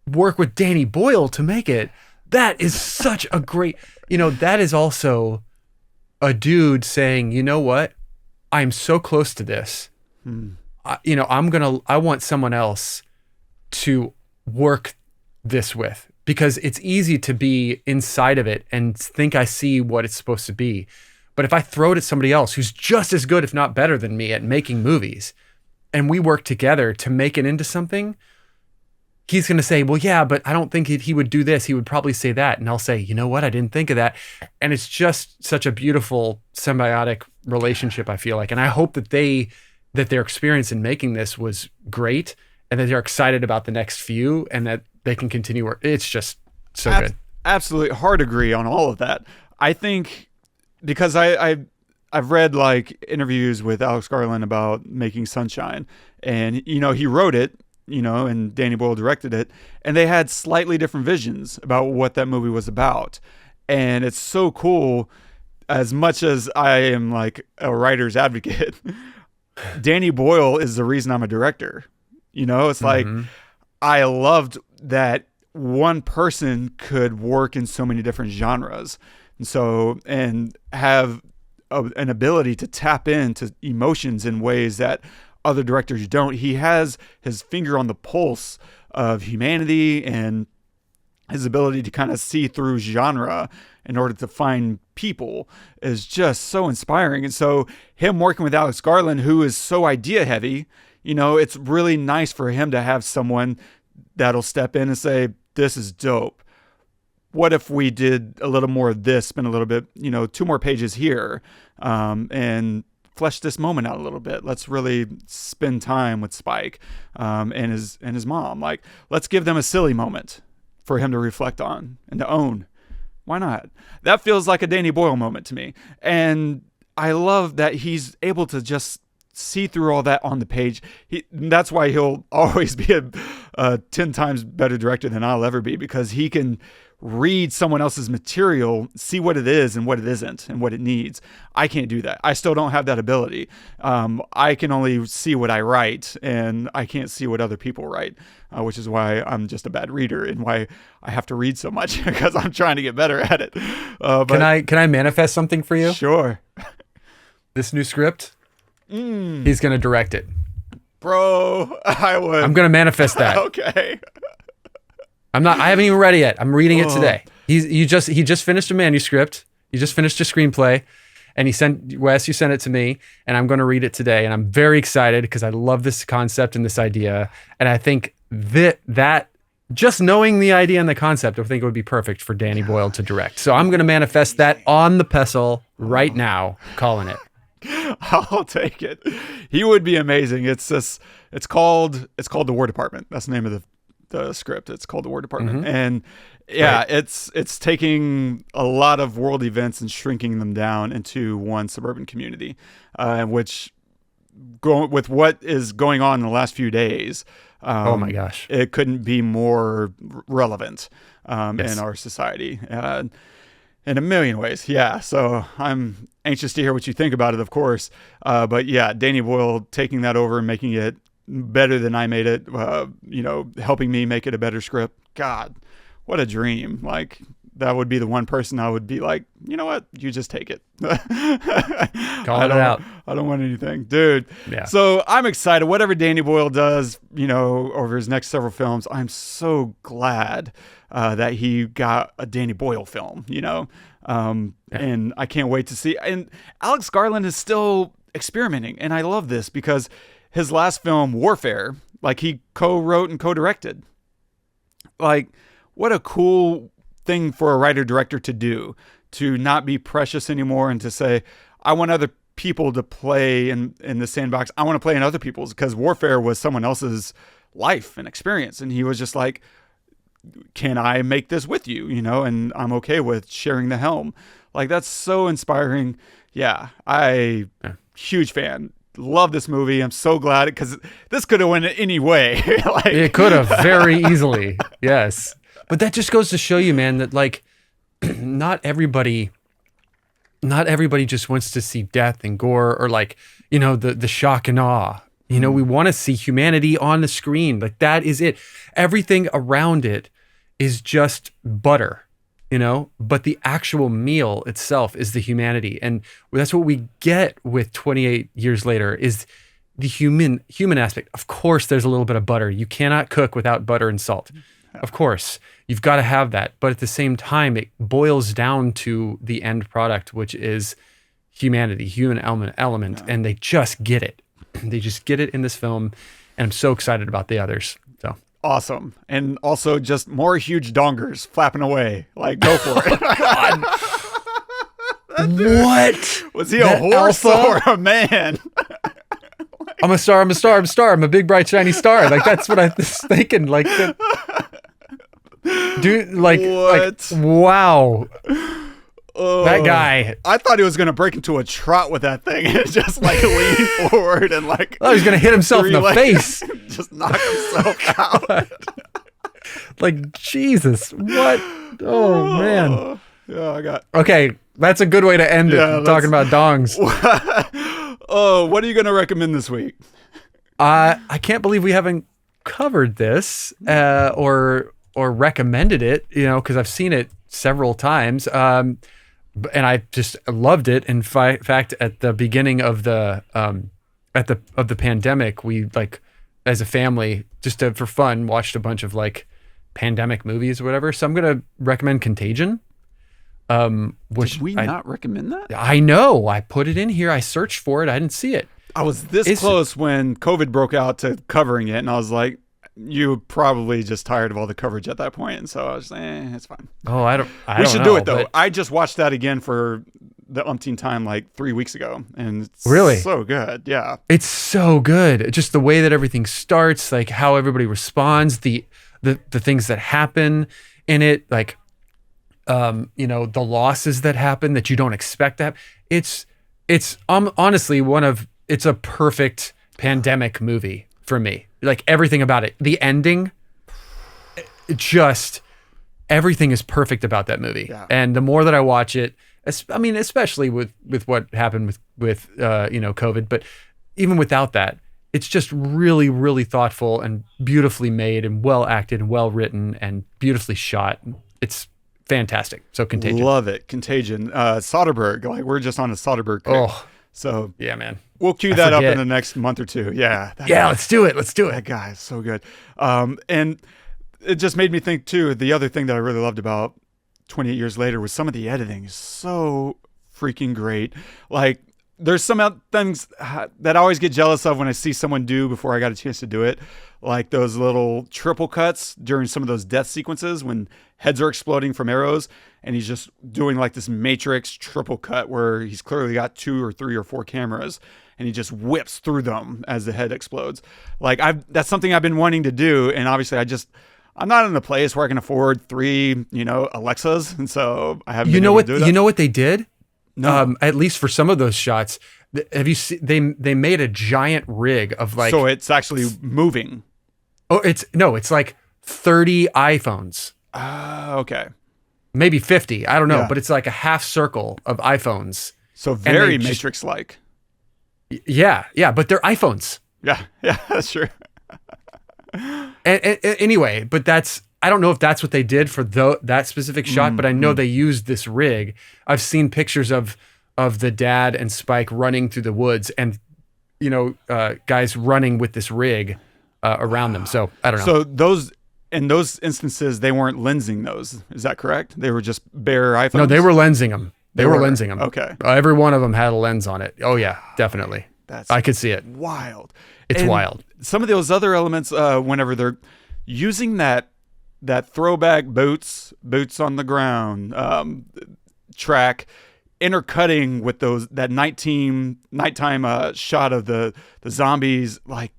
work with Danny Boyle to make it, that is such a great, that is also a dude saying, you know what? I'm so close to this. I want someone else to work this with, because it's easy to be inside of it and think I see what it's supposed to be. But if I throw it at somebody else who's just as good, if not better than me at making movies, and we work together to make it into something, he's going to say, well, yeah, but I don't think he would do this. He would probably say that. And I'll say, you know what? I didn't think of that. And it's just such a beautiful symbiotic relationship, I feel like. And I hope that their experience in making this was great and that they're excited about the next few and that they can continue work. It's just so good. Absolutely. Hard agree on all of that. I think because I've read like interviews with Alex Garland about making Sunshine, and, he wrote it, and Danny Boyle directed it, and they had slightly different visions about what that movie was about. And it's so cool. As much as I am like a writer's advocate, Danny Boyle is the reason I'm a director. It's like, I loved that one person could work in so many different genres. And have an ability to tap into emotions in ways that other directors don't. He has his finger on the pulse of humanity, and his ability to kind of see through genre in order to find people is just so inspiring. And so him working with Alex Garland, who is so idea heavy, it's really nice for him to have someone that'll step in and say, this is dope. What if we did a little more of this, spend a little bit, 2 more pages here, and flesh this moment out a little bit. Let's really spend time with Spike and his mom. Like, let's give them a silly moment for him to reflect on and to own. Why not? That feels like a Danny Boyle moment to me. And I love that he's able to just see through all that on the page. That's why he'll always be a 10 times better director than I'll ever be, because he can read someone else's material, see what it is and what it isn't and what it needs. I can't do that. I still don't have that ability. I can only see what I write, and I can't see what other people write, which is why I'm just a bad reader and why I have to read so much, because I'm trying to get better at it. But can I manifest something for you? Sure. This new script, he's going to direct it. Bro, I would. I'm going to manifest that. Okay. I haven't even read it yet. I'm reading it today. He just finished a manuscript. He just finished a screenplay, and you sent it to me, and I'm going to read it today. And I'm very excited because I love this concept and this idea. And I think that just knowing the idea and the concept, I think it would be perfect for Danny Boyle to direct. So I'm going to manifest that on the Pestle right now, calling it. I'll take it. He would be amazing. It's called The War Department. That's the name of the script. It's called The War Department. And right. It's taking a lot of world events and shrinking them down into one suburban community, which with what is going on in the last few days, oh my gosh, it couldn't be more relevant yes. in our society in a million ways. Yeah. So I'm anxious to hear what you think about it, of course. But yeah, Danny Boyle taking that over and making it better than I made it, helping me make it a better script. God, what a dream. Like, that would be the one person I would be like, you know what? You just take it. Call it out. I don't want anything. Dude. Yeah. So I'm excited. Whatever Danny Boyle does, over his next several films, I'm so glad that he got a Danny Boyle film, and I can't wait to see. And Alex Garland is still experimenting. And I love this because his last film, Warfare, like, he co-wrote and co-directed. Like, what a cool thing for a writer-director to do, to not be precious anymore and to say, I want other people to play in the sandbox. I want to play in other people's, because Warfare was someone else's life and experience. And he was just like, can I make this with you? And I'm okay with sharing the helm. Like, that's so inspiring. Yeah, huge fan. Love this movie. I'm so glad because this could have went any way. Like, it could have very easily. Yes. But that just goes to show you, man, that like not everybody just wants to see death and gore or like, you know, the shock and awe. You know, we want to see humanity on the screen. Like, that is it. Everything around it is just butter, you know, but the actual meal itself is the humanity. And that's what we get with 28 years later is the human aspect. Of course, there's a little bit of butter. You cannot cook without butter and salt. Of course, you've got to have that. But at the same time, it boils down to the end product, which is humanity, human element. And they just get it. They just get it in this film. And I'm so excited about the others. So awesome. And also just more huge dongers flapping away. Like, go for it. What? Was he a horse or a man? I'm a star. I'm a big, bright, shiny star. Like, that's what I was thinking. Like, dude, like, wow. That guy. I thought he was going to break into a trot with that thing and just like lean forward and like. I thought he was going to hit himself in the face. Just knock himself out. Like, Jesus. What? Oh, man. Yeah, I got. Okay. That's a good way to end it. Talking about dongs. Oh, what are you going to recommend this week? I can't believe we haven't covered this or recommended it, you know, because I've seen it several times. And I just loved it. In fact, at the beginning of the pandemic, we like as a family just for fun watched a bunch of like pandemic movies or whatever. So I'm gonna recommend Contagion. Which did we not recommend that? I know. I put it in here. I searched for it. I didn't see it. I was this close when COVID broke out to covering it, and I was like, you were probably just tired of all the coverage at that point, and so I was it's fine. Oh, we should do it though. I just watched that again for the umpteenth time like 3 weeks ago, and it's really so good. Yeah, it's so good. Just the way that everything starts, like how everybody responds, the things that happen in it, like you know, the losses that happen that you don't expect to happen. It's honestly it's a perfect pandemic movie for me. Like everything about it, the ending, just everything is perfect about that movie. Yeah. And the more that I watch it, I mean, especially with what happened with you know, COVID, but even without that, it's just really, really thoughtful and beautifully made and well acted and well written and beautifully shot. It's fantastic. So Contagion. Love it. Contagion. Soderbergh. Like, we're just on a Soderbergh kick. Oh. So yeah, man. We'll cue that up in the next month or two. Yeah. Let's do it. That guy is so good. And it just made me think too, the other thing that I really loved about 28 Years Later was some of the editing is so freaking great. Like, there's some things that I always get jealous of when I see someone do before I got a chance to do it. Like those little triple cuts during some of those death sequences when heads are exploding from arrows, and he's just doing like this Matrix triple cut where he's clearly got 2 or 3 or 4 cameras and he just whips through them as the head explodes. Like, that's something I've been wanting to do. And obviously I'm not in a place where I can afford 3, you know, Alexas. And so I haven't been able to do that. You know what they did? No. At least for some of those shots, have you seen, they made a giant rig of like, so it's actually moving. Oh, it's like 30 iPhones. Okay. Maybe 50. I don't know, Yeah. but it's like a half circle of iPhones. So very Matrix-like. Yeah, but they're iPhones. Yeah, that's true. And anyway, but I don't know if that's what they did for that specific shot, but I know they used this rig. I've seen pictures of the dad and Spike running through the woods, and you know, guys running with this rig around them. So I don't know. So in those instances, they weren't lensing those. Is that correct? They were just bare iPhones? No, they were lensing them. They were lensing them. Okay. Every one of them had a lens on it. Oh yeah, definitely. I could see it. Wild. It's wild. Some of those other elements, whenever they're using that throwback boots on the ground track, intercutting with that nighttime shot of the zombies like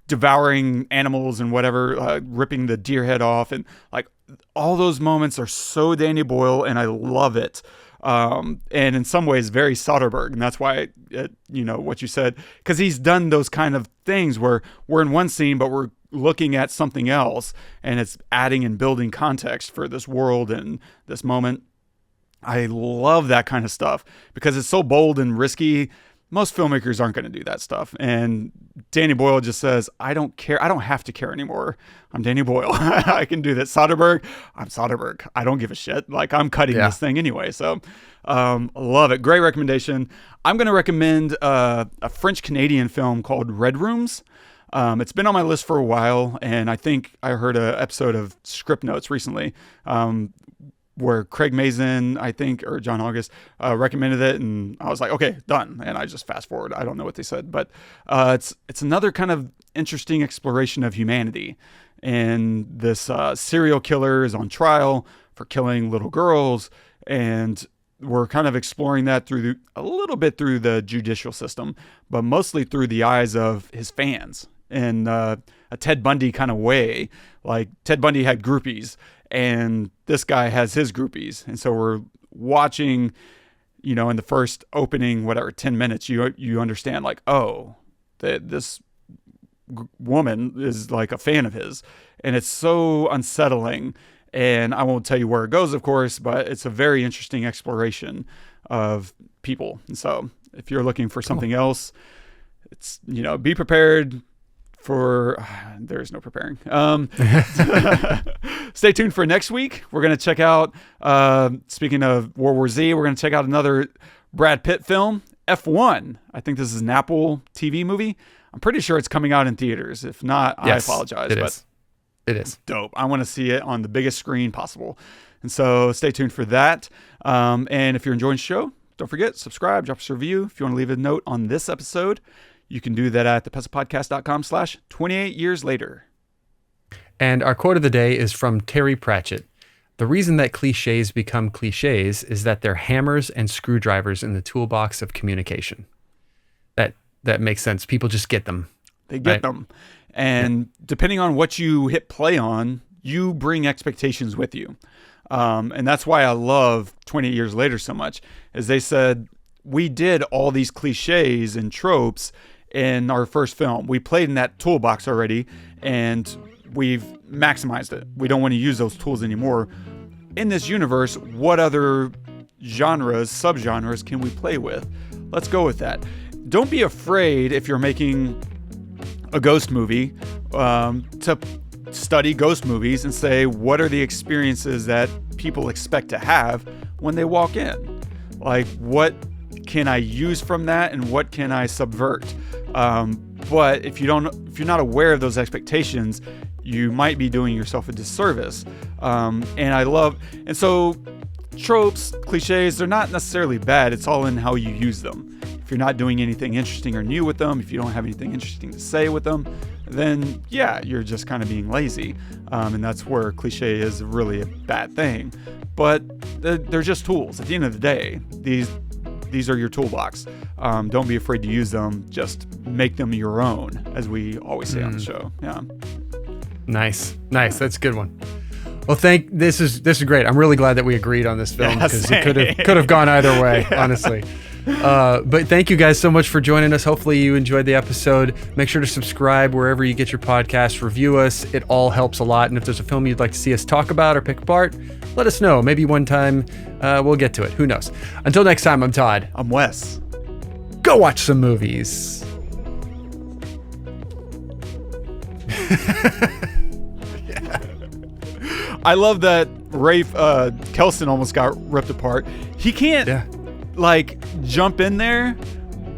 devouring animals and whatever, ripping the deer head off, and like all those moments are so Danny Boyle, and I love it. and in some ways very Soderbergh, and that's why what you said, because he's done those kind of things where we're in one scene but we're looking at something else, and it's adding and building context for this world and this moment. I love that kind of stuff because it's so bold and risky. Most filmmakers aren't going to do that stuff. And Danny Boyle just says, I don't care. I don't have to care anymore. I'm Danny Boyle. I can do that. Soderbergh, I'm Soderbergh. I don't give a shit. Like, I'm cutting this thing anyway. So love it. Great recommendation. I'm going to recommend a French-Canadian film called Red Rooms. It's been on my list for a while, and I think I heard an episode of Script Notes recently where Craig Mazin, I think, or John August recommended it, and I was like, okay, done. And I just fast forward. I don't know what they said, but it's another kind of interesting exploration of humanity. And this serial killer is on trial for killing little girls, and we're kind of exploring that a little bit through the judicial system, but mostly through the eyes of his fans in a Ted Bundy kind of way. Like, Ted Bundy had groupies, and this guy has his groupies. And so we're watching, in the first opening, 10 minutes, you understand, like, oh, this woman is like a fan of his. And it's so unsettling. And I won't tell you where it goes, of course, but it's a very interesting exploration of people. And so if you're looking for something else, it's, be prepared for, there's no preparing. Stay tuned for next week. We're going to check out, speaking of World War Z, we're going to check out another Brad Pitt film, F1. I think this is an Apple TV movie. I'm pretty sure it's coming out in theaters. If not, yes, I apologize. It is dope. I want to see it on the biggest screen possible. And so stay tuned for that. And if you're enjoying the show, don't forget, subscribe, drop us a review. If you want to leave a note on this episode, you can do that at thepestlepodcast.com/28 years later. And our quote of the day is from Terry Pratchett. The reason that clichés become clichés is that they're hammers and screwdrivers in the toolbox of communication. That makes sense. People just get them. They get them. And depending on what you hit play on, you bring expectations with you. And that's why I love 28 Years Later so much, is they said, we did all these cliches and tropes in our first film. We played in that toolbox already, and we've maximized it. We don't want to use those tools anymore. In this universe, what other genres, subgenres can we play with? Let's go with that. Don't be afraid, if you're making a ghost movie, to study ghost movies and say, what are the experiences that people expect to have when they walk in? Like, what can I use from that, and what can I subvert? But if you're not aware of those expectations, you might be doing yourself a disservice. And so tropes, cliches, they're not necessarily bad. It's all in how you use them. If you're not doing anything interesting or new with them, if you don't have anything interesting to say with them, then yeah, you're just kind of being lazy. And that's where cliche is really a bad thing. But they're just tools. At the end of the day, these are your toolbox. Don't be afraid to use them. Just make them your own, as we always say on the show. Yeah. Nice. That's a good one. Well, this is great. I'm really glad that we agreed on this film, because it could have gone either way, honestly. But thank you guys so much for joining us. Hopefully you enjoyed the episode. Make sure to subscribe wherever you get your podcasts. Review us. It all helps a lot. And if there's a film you'd like to see us talk about or pick apart, let us know. Maybe one time we'll get to it. Who knows? Until next time, I'm Todd. I'm Wes. Go watch some movies. I love that Rafe Kelson almost got ripped apart. He can't jump in there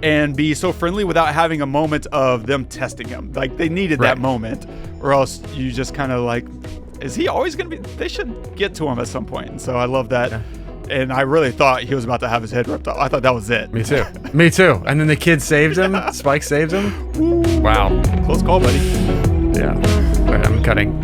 and be so friendly without having a moment of them testing him. Like, they needed that moment, or else you just kind of like, is he always going to be? They should get to him at some point. And so I love that. Yeah. And I really thought he was about to have his head ripped off. I thought that was it. Me too. And then the kid saves him. Spike saves him. Woo. Wow. Close call, buddy. Yeah. All right, I'm cutting.